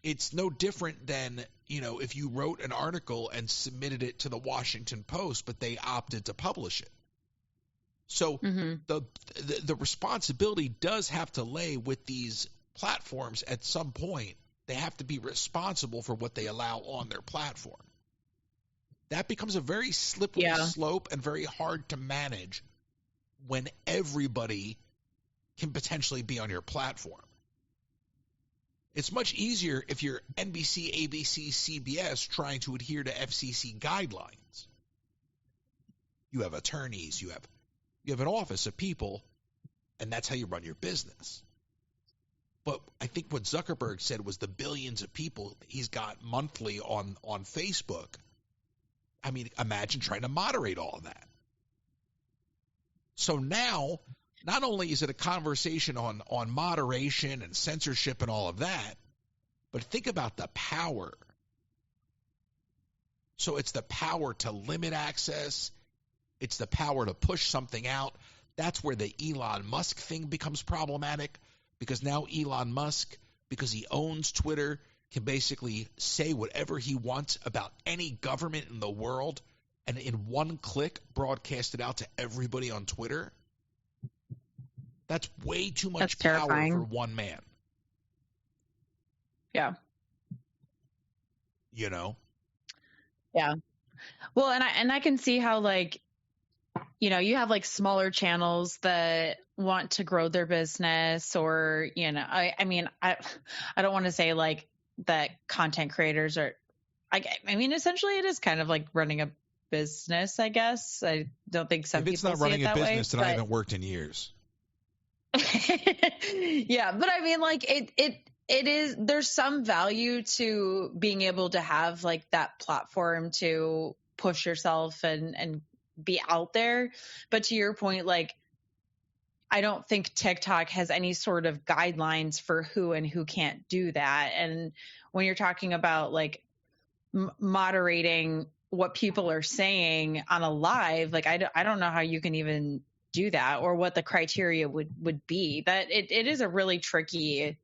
it's no different than, if you wrote an article and submitted it to the Washington Post, but they opted to publish it. So the responsibility does have to lay with these platforms at some point. They have to be responsible for what they allow on their platform. That becomes a very slippery slope and very hard to manage when everybody can potentially be on your platform. It's much easier if you're NBC, ABC, CBS trying to adhere to FCC guidelines. You have attorneys, you have an office of people, and that's how you run your business. But I think what Zuckerberg said was the billions of people he's got monthly on Facebook. I mean, imagine trying to moderate all of that. So now, not only is it a conversation on moderation and censorship and all of that, but think about the power. So it's the power to limit access. It's the power to push something out. That's where the Elon Musk thing becomes problematic, because now Elon Musk, because he owns Twitter, can basically say whatever he wants about any government in the world and in one click broadcast it out to everybody on Twitter. That's way too much power for one man. Yeah. Yeah. Well, and I can see how, like, you have like smaller channels that want to grow their business, or, I mean, I don't want to say like that content creators are, I mean, essentially it is kind of like running a business, I guess. I don't think some people see it that way. If it's not running a business, then I haven't worked in years. Yeah, but I mean, like, it is, there's some value to being able to have like that platform to push yourself and be out there. But to your point, like, I don't think TikTok has any sort of guidelines for who and who can't do that. And when you're talking about like moderating what people are saying on a live, like, I don't know how you can even do that, or what the criteria would be. That it is a really tricky,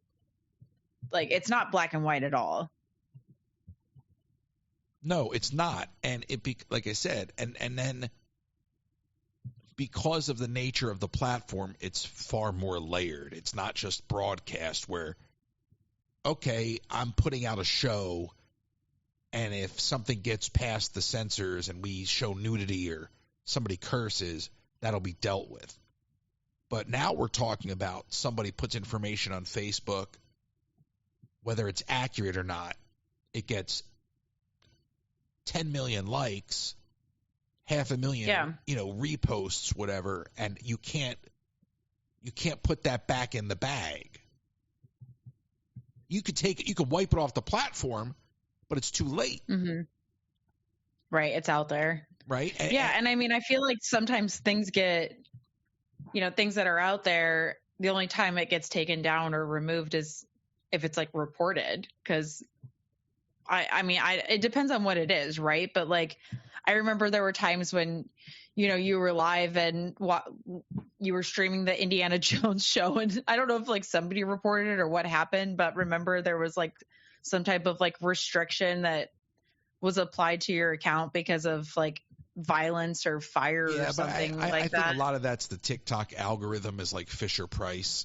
like, it's not black and white at all. No, it's not. And like I said, and then because of the nature of the platform, it's far more layered. It's not just broadcast where, okay, I'm putting out a show, and if something gets past the censors and we show nudity or somebody curses, that'll be dealt with. But now we're talking about somebody puts information on Facebook, whether it's accurate or not, it gets 10 million likes, 500,000, reposts, whatever, and you can't put that back in the bag. You could wipe it off the platform, but it's too late. Mm-hmm. Right, it's out there. Right? And I mean, I feel like sometimes things get, things that are out there, the only time it gets taken down or removed is if it's like reported, because I mean, it depends on what it is, right? But like, I remember there were times when, you were live and you were streaming the Indiana Jones show, and I don't know if like somebody reported it or what happened, but remember there was like some type of like restriction that was applied to your account because of like violence or fire or something like that. I think a lot of that's the TikTok algorithm is like Fisher Price,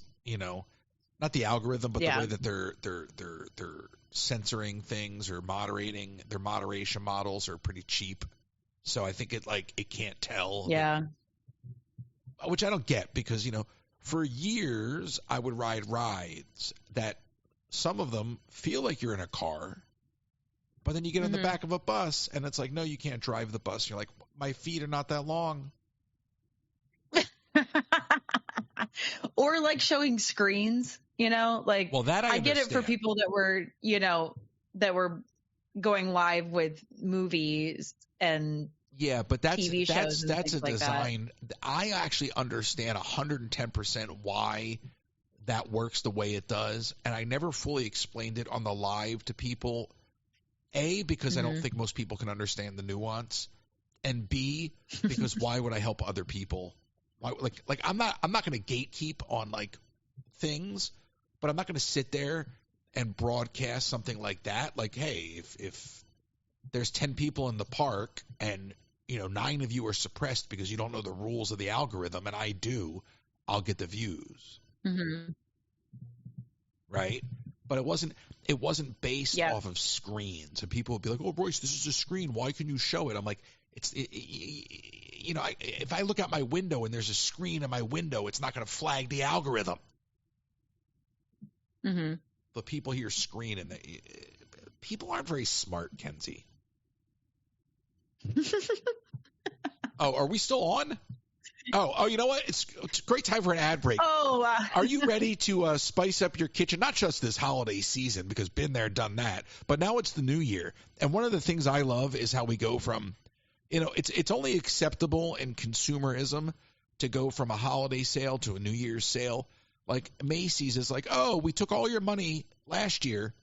not the algorithm, but the way that they're censoring things or moderating. Their moderation models are pretty cheap. So I think it can't tell. Yeah. Which I don't get because, for years I would ride rides that some of them feel like you're in a car, but then you get in the back of a bus and it's like, no, you can't drive the bus. You're like, my feet are not that long. Or like showing screens, like, well, that I get it for people that were, that were going live with movies and but that's TV shows that's a like design. That. I actually understand 110% why that works the way it does, and I never fully explained it on the live to people. A, because I don't think most people can understand the nuance, and B, because why would I help other people? Why, like I'm not going to gatekeep on like things, but I'm not going to sit there and broadcast something like that. Like, hey, if there's 10 people in the park and 9 of you are suppressed because you don't know the rules of the algorithm, and I do, I'll get the views. Right? But it wasn't based off of screens. And people would be like, "Oh, Royce, this is a screen. Why can you show it?" I'm like, if I look out my window and there's a screen in my window, it's not going to flag the algorithm. But people hear screen and people aren't very smart, Kenzie. Oh, are we still on? Oh, you know what? It's a great time for an ad break. Are you ready to spice up your kitchen? Not just this holiday season, because been there, done that, but now it's the new year. And one of the things I love is how we go from, it's only acceptable in consumerism to go from a holiday sale to a New Year's sale. Like Macy's is like, oh, we took all your money last year.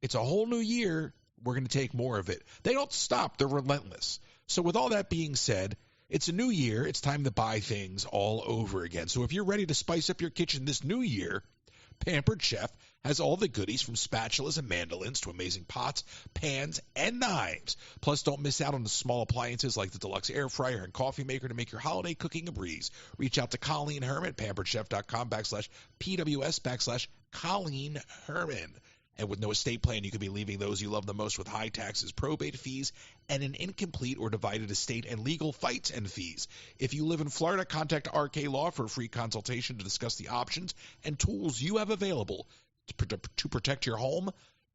It's a whole new year. We're going to take more of it. They don't stop. They're relentless. So with all that being said, it's a new year. It's time to buy things all over again. So if you're ready to spice up your kitchen this new year, Pampered Chef has all the goodies from spatulas and mandolins to amazing pots, pans, and knives. Plus, don't miss out on the small appliances like the deluxe air fryer and coffee maker to make your holiday cooking a breeze. Reach out to Colleen Herman at pamperedchef.com/PWS/Colleen Herman. And with no estate plan, you could be leaving those you love the most with high taxes, probate fees, and an incomplete or divided estate and legal fights and fees. If you live in Florida, contact RK Law for a free consultation to discuss the options and tools you have available to protect your home,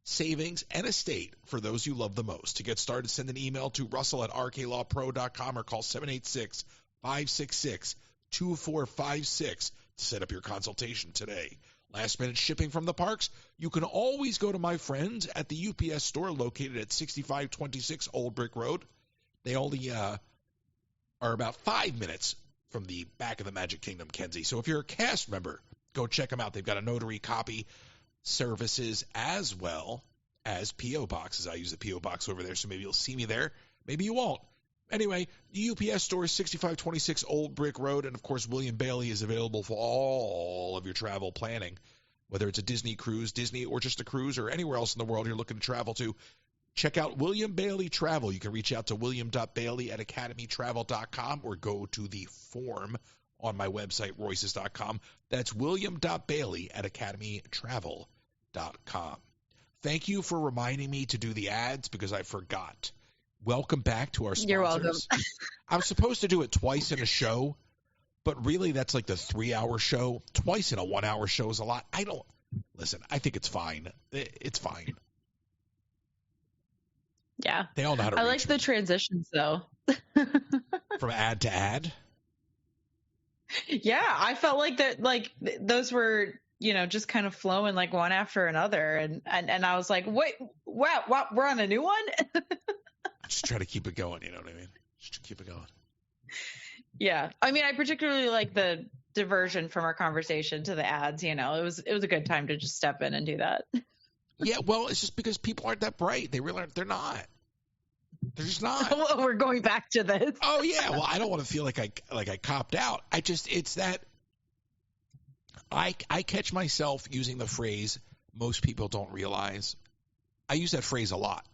savings, and estate for those you love the most. To get started, send an email to russell@rklawpro.com or call 786-566-2456 to set up your consultation today. Last-minute shipping from the parks? You can always go to my friends at the UPS store located at 6526 Old Brick Road. They only are about 5 minutes from the back of the Magic Kingdom, Kenzie. So if you're a cast member, go check them out. They've got a notary copy services as well as P.O. boxes. I use the P.O. box over there, so maybe you'll see me there. Maybe you won't. Anyway, the UPS store is 6526 Old Brick Road, and of course, William.bailey is available for all of your travel planning, whether it's a Disney cruise, Disney, or just a cruise, or anywhere else in the world you're looking to travel to. Check out William.bailey Travel. You can reach out to William.bailey at academytravel.com or go to the form on my website, royces.com. That's William.bailey at academytravel.com. Thank you for reminding me to do the ads because I forgot. Welcome back to our sponsors. You're welcome. I'm supposed to do it twice in a show, but really that's like the 3-hour show. Twice in a 1-hour show is a lot. I think it's fine. It's fine. Yeah. They all know how to I reach like the transitions, though. From ad to ad? Yeah, I felt like that. Like those were, just kind of flowing like one after another, and I was like, wait, what? We're on a new one. Just try to keep it going. You know what I mean? Just keep it going. Yeah, I mean, I particularly like the diversion from our conversation to the ads. It was a good time to just step in and do that. Yeah, well, it's just because people aren't that bright. They really aren't. They're not. They're just not. We're going back to this. Oh yeah. Well, I don't want to feel like I copped out. It's that I catch myself using the phrase most people don't realize. I use that phrase a lot.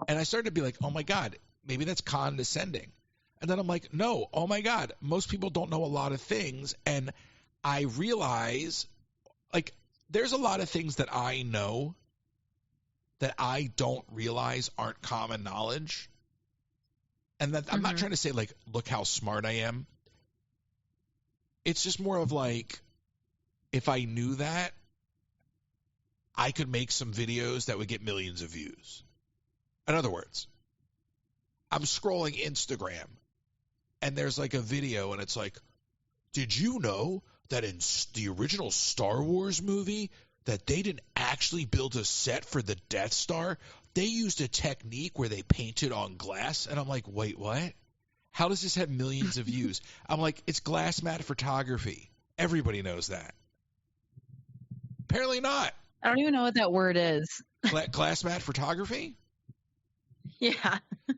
And I started to be like, oh my God, maybe that's condescending. And then I'm like, no, oh my God, most people don't know a lot of things. And I realize, like, there's a lot of things that I know that I don't realize aren't common knowledge. And that, I'm not trying to say, like, look how smart I am. It's just more of like, if I knew that, I could make some videos that would get millions of views. In other words, I'm scrolling Instagram, and there's like a video, and it's like, did you know that in the original Star Wars movie that they didn't actually build a set for the Death Star? They used a technique where they painted on glass. And I'm like, wait, what? How does this have millions of views? I'm like, it's glass mat photography. Everybody knows that. Apparently not. I don't even know what that word is. Glass mat photography? Yeah.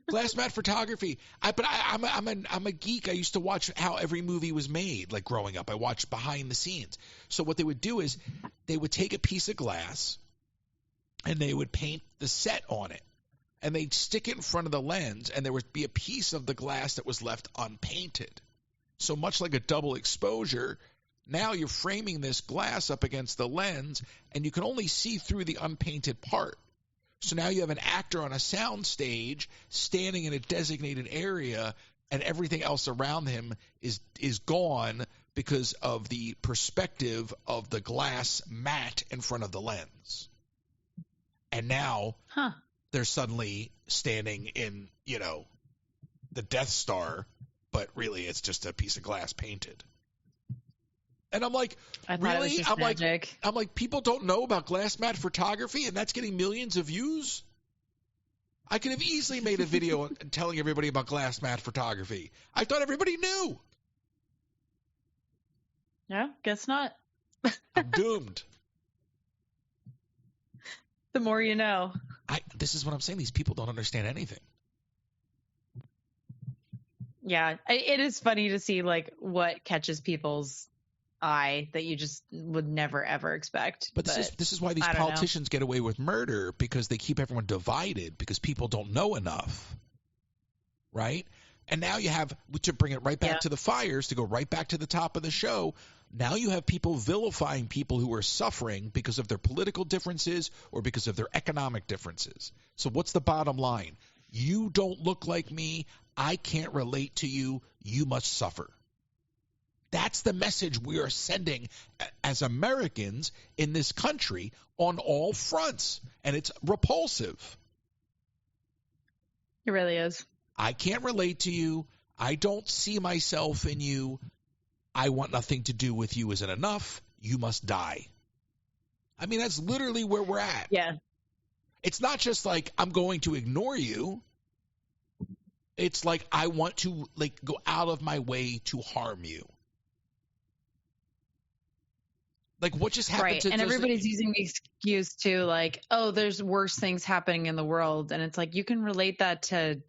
Glass mat photography. I'm a geek. I used to watch how every movie was made, like growing up. I watched behind the scenes. So what they would do is they would take a piece of glass and they would paint the set on it. And they'd stick it in front of the lens, and there would be a piece of the glass that was left unpainted. So much like a double exposure, now you're framing this glass up against the lens, and you can only see through the unpainted part. So now you have an actor on a sound stage standing in a designated area, and everything else around him is gone because of the perspective of the glass mat in front of the lens. And now they're suddenly standing in, the Death Star, but really it's just a piece of glass painted. And I'm like, really? I'm like, people don't know about glass mat photography, and that's getting millions of views? I could have easily made a video telling everybody about glass mat photography. I thought everybody knew. Yeah, guess not. I'm doomed. The more you know. This is what I'm saying. These people don't understand anything. Yeah, it is funny to see like what catches people's eye that you just would never ever expect. But this is why these politicians get away with murder, because they keep everyone divided because people don't know enough, right? And now you have, to bring it right back to the fires, to go right back to the top of the show, now you have people vilifying people who are suffering because of their political differences or because of their economic differences. So what's the bottom line? You don't look like me. I can't relate to you. You must suffer. That's the message we are sending as Americans in this country on all fronts. And it's repulsive. It really is. I can't relate to you. I don't see myself in you. I want nothing to do with you isn't enough. You must die. I mean, that's literally where we're at. Yeah. It's not just like I'm going to ignore you. It's like I want to go out of my way to harm you. Like, what just happened to... Right, and everybody's using the excuse to, like, oh, there's worse things happening in the world. And it's like, you can relate that to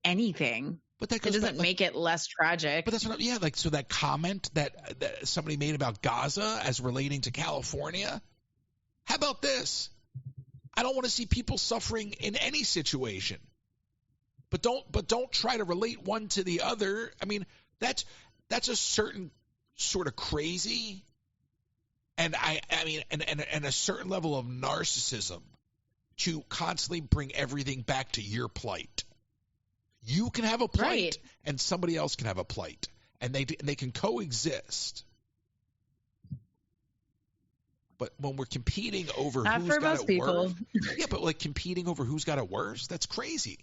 anything. But that goes doesn't make it less tragic. But that's what, so that comment that somebody made about Gaza as relating to California, how about this? I don't want to see people suffering in any situation. But don't try to relate one to the other. I mean, that's a certain sort of crazy, and and a certain level of narcissism to constantly bring everything back to your plight. You can have a plight, and somebody else can have a plight, and they can coexist. But when we're competing over Not who's for got most it people. worse, but like competing over who's got it worse, that's crazy.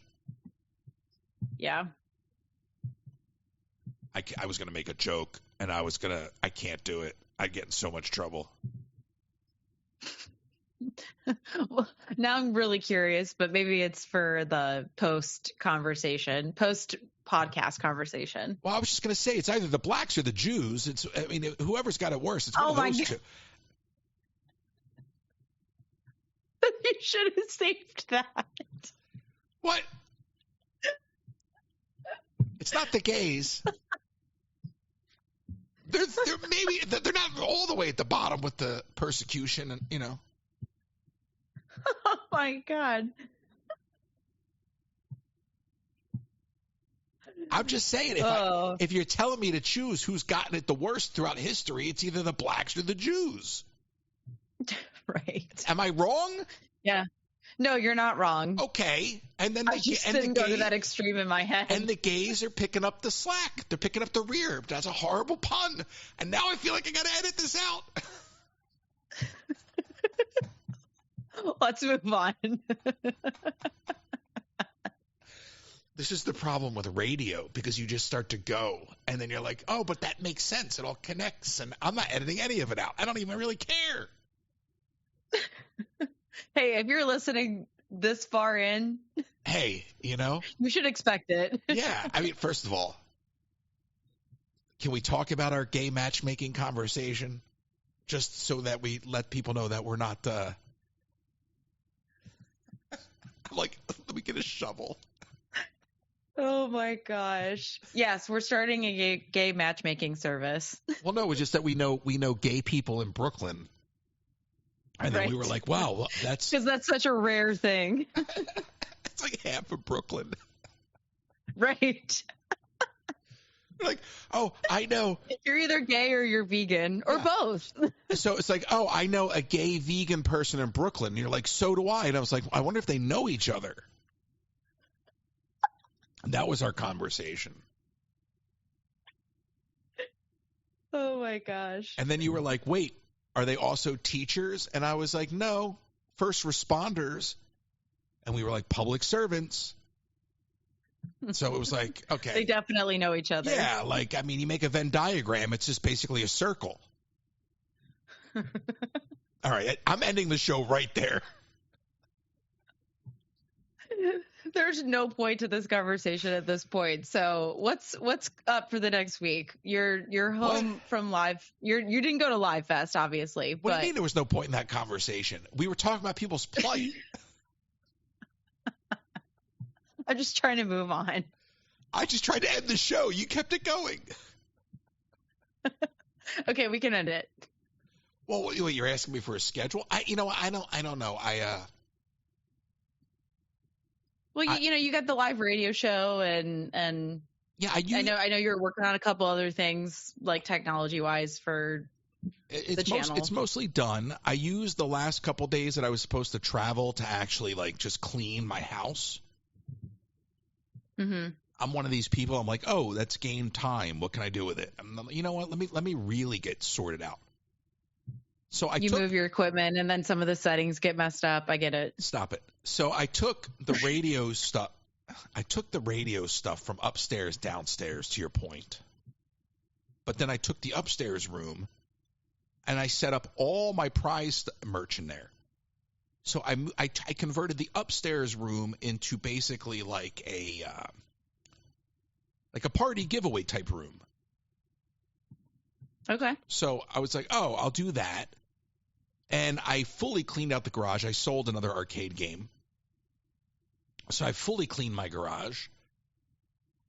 Yeah. I was going to make a joke, and I can't do it. I'd get in so much trouble. Well, now I'm really curious, but maybe it's for the post podcast conversation. Well, I was just going to say, it's either the blacks or the Jews. Whoever's got it worse, it's one of those two. You should have saved that. What? It's not the gays. They're not all the way at the bottom with the persecution, and Oh my God. I'm just saying, if you're telling me to choose who's gotten it the worst throughout history, it's either the blacks or the Jews. Right. Am I wrong? Yeah. No, you're not wrong. Okay. And then I just didn't go to that extreme in my head. And the gays are picking up the slack. They're picking up the rear. That's a horrible pun. And now I feel like I got to edit this out. Let's move on. This is the problem with radio, because you just start to go and then you're like, oh, but that makes sense. It all connects. And I'm not editing any of it out. I don't even really care. Hey, if you're listening this far in, hey, you should expect it. Yeah. I mean, first of all, can we talk about our gay matchmaking conversation just so that we let people know that we're not, I'm like, let me get a shovel. Oh my gosh. Yes, we're starting a gay matchmaking service. Well, no, it's just that we know gay people in Brooklyn. And then we were like, wow, well, that's... Because that's such a rare thing. It's like half of Brooklyn. Right. Like, oh, I know. You're either gay or you're vegan, or both. So it's like, oh, I know a gay vegan person in Brooklyn. And you're like, so do I. And I was like, I wonder if they know each other. And that was our conversation. Oh my gosh. And then you were like, wait, are they also teachers? And I was like, no, first responders. And we were like, public servants. So it was like, okay. They definitely know each other. Yeah, like, I mean, you make a Venn diagram, it's just basically a circle. All right, I'm ending the show right there. There's no point to this conversation at this point. So what's up for the next week? You're home from live. You didn't go to Live Fest, obviously. What do you mean there was no point in that conversation? We were talking about people's plight. I'm just trying to move on. I just tried to end the show. You kept it going. Okay, we can end it. Well, you're asking me for a schedule? I don't know. Well, you got the live radio show and yeah, I know you're working on a couple other things like technology wise for the channel. It's mostly done. I used the last couple days that I was supposed to travel to actually like just clean my house. Mm-hmm. I'm one of these people. I'm like, oh, that's game time. What can I do with it? You know what? Let me really get sorted out. So I move your equipment and then some of the settings get messed up. I get it. Stop it. So I took the radio stuff. I took the radio stuff from upstairs downstairs, to your point. But then I took the upstairs room and I set up all my prize merch in there. So I converted the upstairs room into basically like a party giveaway type room. Okay. So I was like, oh, I'll do that. And I fully cleaned out the garage. I sold another arcade game. So I fully cleaned my garage.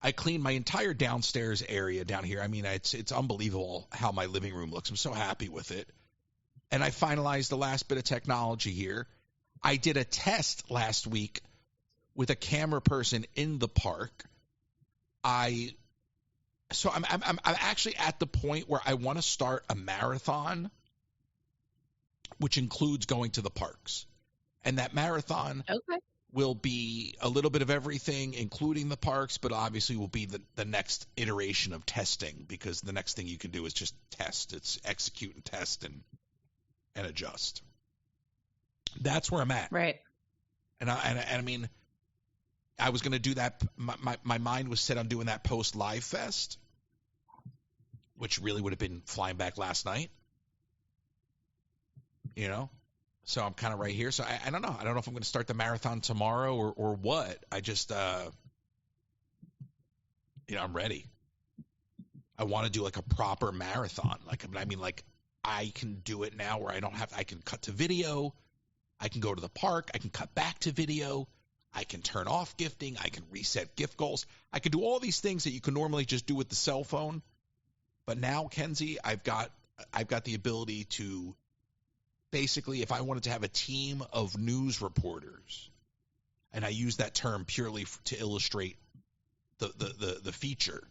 I cleaned my entire downstairs area down here. I mean, it's unbelievable how my living room looks. I'm so happy with it. And I finalized the last bit of technology here. I did a test last week with a camera person in the park. So I'm actually at the point where I want to start a marathon, which includes going to the parks. And that marathon will be a little bit of everything, including the parks, but obviously will be the next iteration of testing, because the next thing you can do is just test. It's execute and test and adjust. That's where I'm at. Right. And I mean, I was going to do that. My mind was set on doing that post Live Fest, which really would have been flying back last night. So I'm kind of right here. So I don't know. I don't know if I'm going to start the marathon tomorrow or what. I just, I'm ready. I want to do like a proper marathon. I can do it now where I can cut to video. I can go to the park. I can cut back to video. I can turn off gifting. I can reset gift goals. I can do all these things that you can normally just do with the cell phone. But now, Kenzie, I've got the ability to basically, if I wanted to have a team of news reporters, and I use that term purely to illustrate the feature,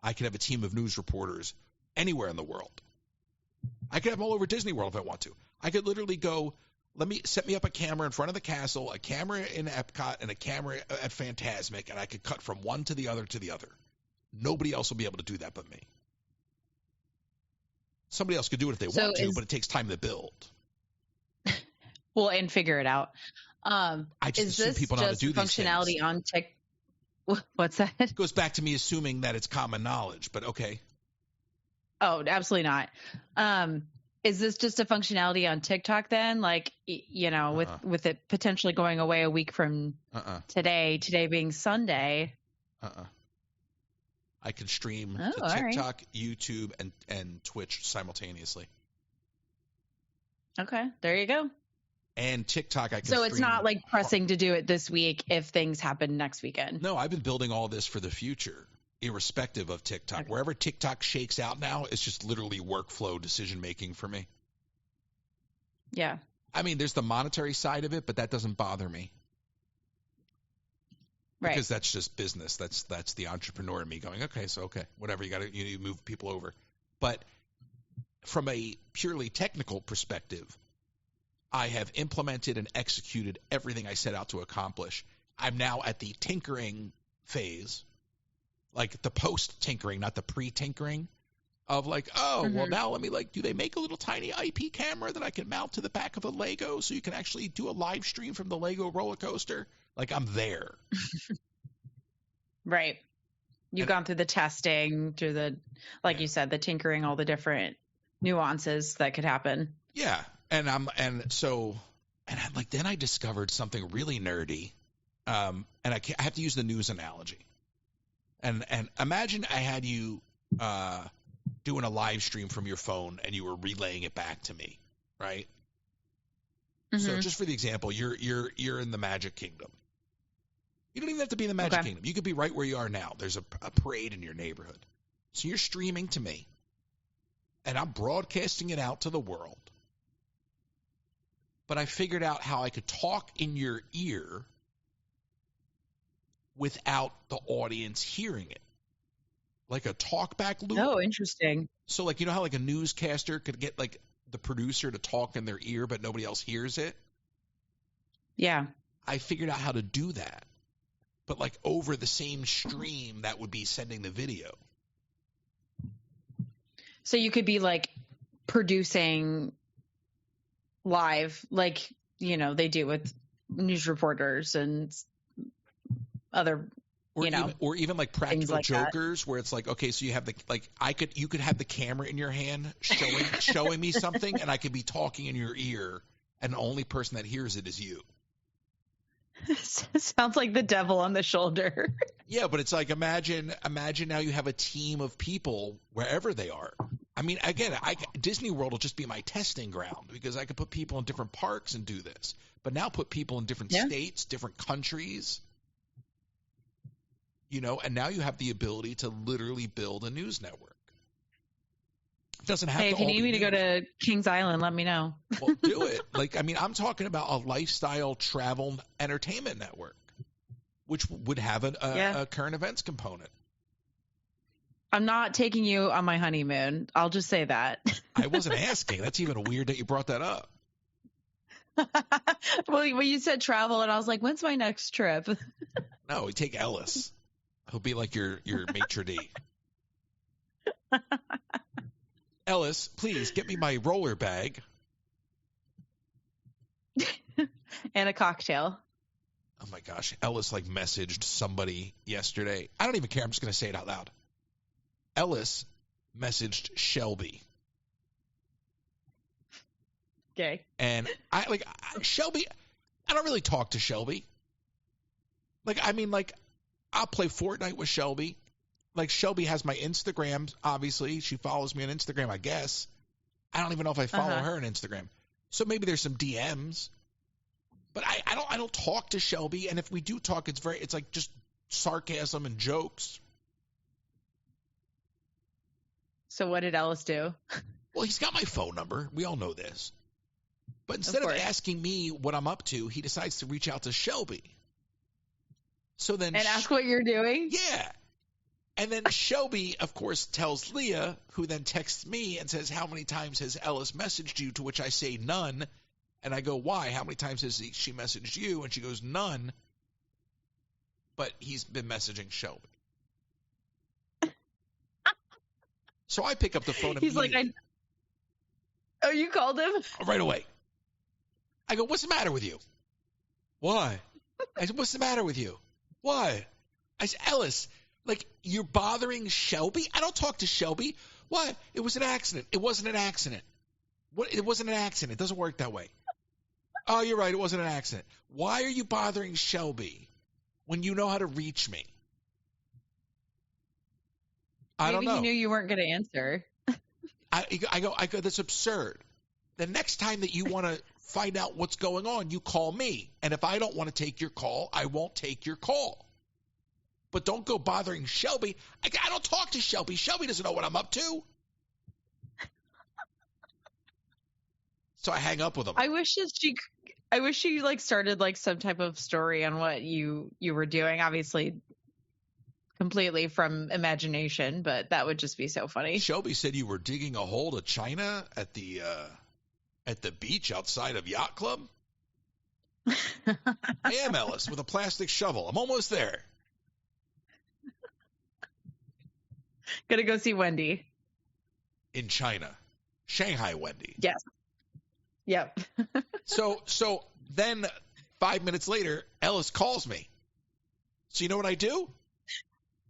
I could have a team of news reporters anywhere in the world. I could have them all over Disney World if I want to. I could literally go Set me up a camera in front of the castle, a camera in Epcot, and a camera at Fantasmic, and I could cut from one to the other to the other. Nobody else will be able to do that but me. Somebody else could do it if they want to, but it takes time to build. Well, and figure it out. I just assume people know how to do these functionality things. on TikTok? What's that? It goes back to me assuming that it's common knowledge, but okay. Oh, absolutely not. Is this just a functionality on TikTok then? Like, with it potentially going away a week from today being Sunday. I can stream to TikTok, YouTube, and Twitch simultaneously. Okay, there you go. And TikTok, I can So it's not like pressing to do it this week if things happen next weekend. No, I've been building all this for the future, irrespective of TikTok. Okay. Wherever TikTok shakes out now, it's just literally workflow decision-making for me. Yeah. I mean, there's the monetary side of it, but that doesn't bother me. Right. Because that's just business. That's the entrepreneur in me going, okay, whatever, you move people over. But from a purely technical perspective, I have implemented and executed everything I set out to accomplish. I'm now at the tinkering phase, like the post-tinkering, not the pre-tinkering, of like, well, now let me do they make a little tiny IP camera that I can mount to the back of a Lego so you can actually do a live stream from the Lego roller coaster? Like, I'm there. Right. You've gone through the testing, through the, you said, the tinkering, all the different nuances that could happen. Yeah. And then I discovered something really nerdy. And I have to use the news analogy. And imagine I had you doing a live stream from your phone and you were relaying it back to me, right? Mm-hmm. So just for the example, you're in the Magic Kingdom. You don't even have to be in the Magic Kingdom. You could be right where you are now. There's a parade in your neighborhood. So you're streaming to me, and I'm broadcasting it out to the world. But I figured out how I could talk in your ear without the audience hearing it. Like a talkback loop. Oh, interesting. So you know how a newscaster could get the producer to talk in their ear but nobody else hears it? Yeah. I figured out how to do that. But over the same stream that would be sending the video. So you could be producing live, they do with news reporters and other, or even Practical Jokers, where it's okay, so you have you could have the camera in your hand showing me something, and I could be talking in your ear, and the only person that hears it is you. Sounds like the devil on the shoulder. Yeah, but it's imagine now you have a team of people wherever they are. I mean, again, Disney World will just be my testing ground because I could put people in different parks and do this. But now put people in different states, different countries, and now you have the ability to literally build a news network. It doesn't have to. Hey, if you need me to go to Kings Island, let me know. Well, do it. I'm talking about a lifestyle travel entertainment network, which would have a current events component. I'm not taking you on my honeymoon. I'll just say that. I wasn't asking. That's even weird that you brought that up. Well, when you said travel, and I was like, when's my next trip? No, we take Ellis. He'll be like your maitre d'. Ellis, please get me my roller bag. And a cocktail. Oh my gosh. Ellis messaged somebody yesterday. I don't even care. I'm just going to say it out loud. Ellis messaged Shelby. Okay. And Shelby, I don't really talk to Shelby. I'll play Fortnite with Shelby. Shelby has my Instagram, obviously. She follows me on Instagram, I guess. I don't even know if I follow her on Instagram. So maybe there's some DMs. But I don't talk to Shelby, and if we do talk, it's just sarcasm and jokes. So what did Ellis do? Well, he's got my phone number. We all know this. But instead of asking me what I'm up to, he decides to reach out to Shelby. So then ask what you're doing? Yeah. And then Shelby, of course, tells Leah, who then texts me and says, how many times has Ellis messaged you? To which I say none. And I go, why? How many times has she messaged you? And she goes, none. But he's been messaging Shelby. So I pick up the phone He's immediately. like, oh, you called him? Right away. I go, what's the matter with you? Why? I said, what's the matter with you? Why? I said, Ellis, like, you're bothering Shelby? I don't talk to Shelby. What? It was an accident. It wasn't an accident. What? It wasn't an accident. It doesn't work that way. Oh, you're right. It wasn't an accident. Why are you bothering Shelby when you know how to reach me? I don't know. Maybe he knew you weren't going to answer. I go, that's absurd. The next time that you want to find out what's going on, you call me. And if I don't want to take your call, I won't take your call. But don't go bothering Shelby. I don't talk to Shelby. Shelby doesn't know what I'm up to. So I hang up with him. I wish she like started like some type of story on what you were doing. Obviously, completely from imagination, but that would just be so funny. Shelby said you were digging a hole to China at the beach outside of Yacht Club. I am, Ellis, with a plastic shovel. I'm almost there. Gonna go see Wendy. In China. Shanghai Wendy. Yes. Yep. So then 5 minutes later, Ellis calls me. So you know what I do?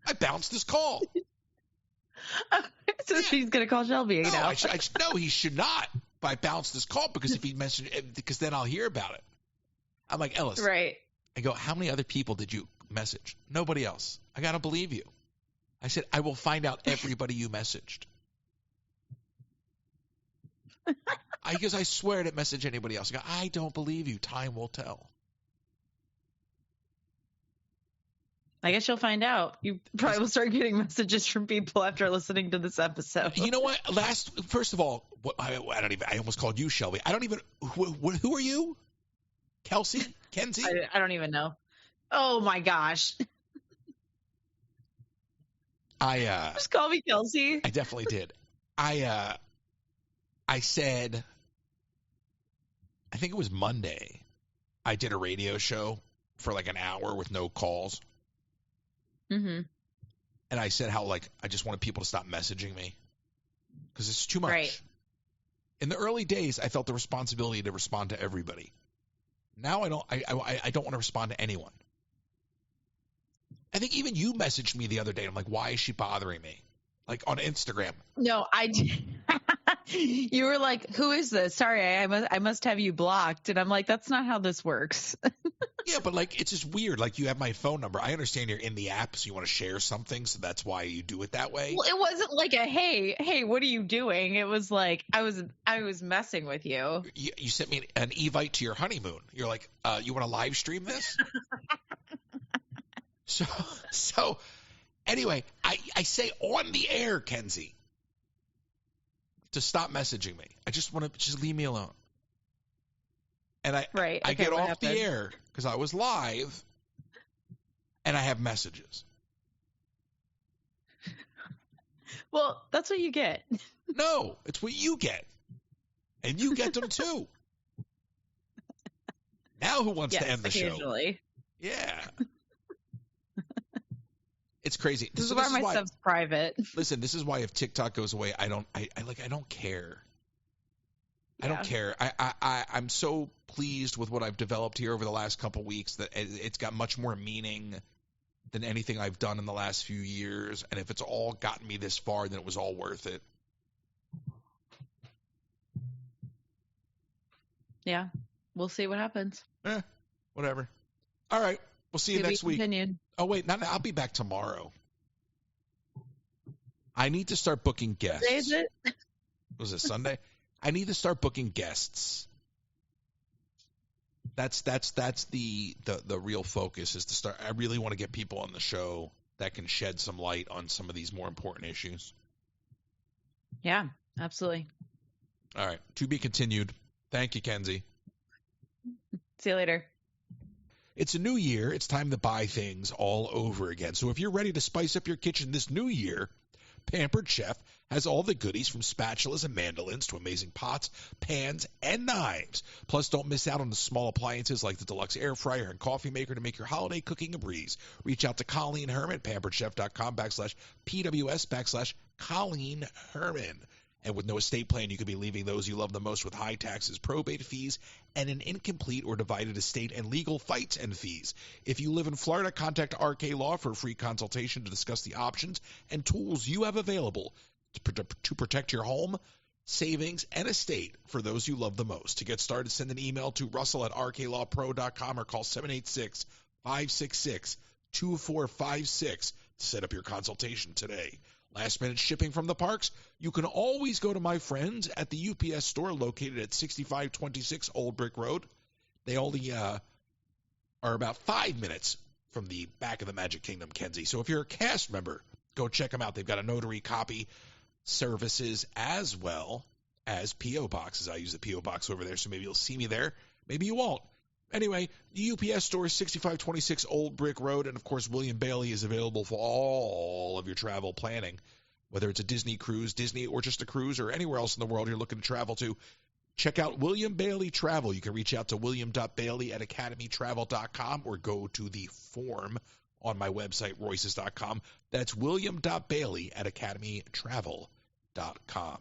I bounced his call. So she's going to call Shelby now. No, he should not. But I bounced his call because if he mentioned it, because then I'll hear about it. I'm like, Ellis. Right. I go, how many other people did you message? Nobody else. I got to believe you. I said, I will find out everybody you messaged. Because I swear I didn't message anybody else. I go, I don't believe you. Time will tell. I guess you'll find out. You probably will start getting messages from people after listening to this episode. You know what? First of all, I almost called you Shelby. I don't even. Who are you? Kelsey? Kenzie? I don't even know. Oh my gosh! Just call me Kelsey. I definitely did. I said, I think it was Monday. I did a radio show for like an hour with no calls. Mm-hmm. And I said how, like, I just wanted people to stop messaging me because it's too much. Right. In the early days, I felt the responsibility to respond to everybody. Now I don't. I don't want to respond to anyone. I think even you messaged me the other day. I'm like, why is she bothering me? Like on Instagram. No, I did. You were like, who is this? Sorry, I must have you blocked. And I'm like, that's not how this works. Yeah, but like, it's just weird. Like, you have my phone number. I understand you're in the app, so you want to share something, so that's why you do it that way. Well, it wasn't like a, hey, what are you doing? It was like, I was messing with you. You sent me an Evite to your honeymoon. You're like, you want to live stream this? So anyway, I say on the air, Kenzie, to stop messaging me. I just want to just leave me alone. And I get off the air because I was live, and I have messages. Well, that's what you get. No, it's what you get, and you get them too. Now, who wants to end the show? Yeah. It's crazy. This is why my stuff's private. Listen, this is why if TikTok goes away, I don't care. I don't care. I'm so pleased with what I've developed here over the last couple weeks that it's got much more meaning than anything I've done in the last few years. And if it's all gotten me this far, then it was all worth it. Yeah. We'll see what happens. Whatever. All right. We'll see you next week. Continued. Oh, wait. I'll be back tomorrow. I need to start booking guests. Today is it? Was it Sunday? I need to start booking guests. That's the real focus is to start. I really want to get people on the show that can shed some light on some of these more important issues. Yeah, absolutely. All right. To be continued. Thank you, Kenzie. See you later. It's a new year. It's time to buy things all over again. So if you're ready to spice up your kitchen this new year, Pampered Chef has all the goodies from spatulas and mandolins to amazing pots, pans, and knives. Plus, don't miss out on the small appliances like the deluxe air fryer and coffee maker to make your holiday cooking a breeze. Reach out to Colleen Herman at pamperedchef.com/PWS/Colleen Herman. And with no estate plan, you could be leaving those you love the most with high taxes, probate fees, and an incomplete or divided estate and legal fights and fees. If you live in Florida, contact RK Law for a free consultation to discuss the options and tools you have available to protect your home, savings, and estate for those you love the most. To get started, send an email to russell@rklawpro.com or call 786-566-2456 to set up your consultation today. Last-minute shipping from the parks? You can always go to my friends at the UPS store located at 6526 Old Brick Road. They only are about 5 minutes from the back of the Magic Kingdom, Kenzie. So if you're a cast member, go check them out. They've got a notary copy services as well as P.O. boxes. I use the P.O. box over there, so maybe you'll see me there. Maybe you won't. Anyway, the UPS store is 6526 Old Brick Road, and of course, William.bailey is available for all of your travel planning, whether it's a Disney cruise, Disney, or just a cruise, or anywhere else in the world you're looking to travel to. Check out William.bailey Travel. You can reach out to William.bailey at academytravel.com or go to the form on my website, royces.com. That's William.bailey at academytravel.com.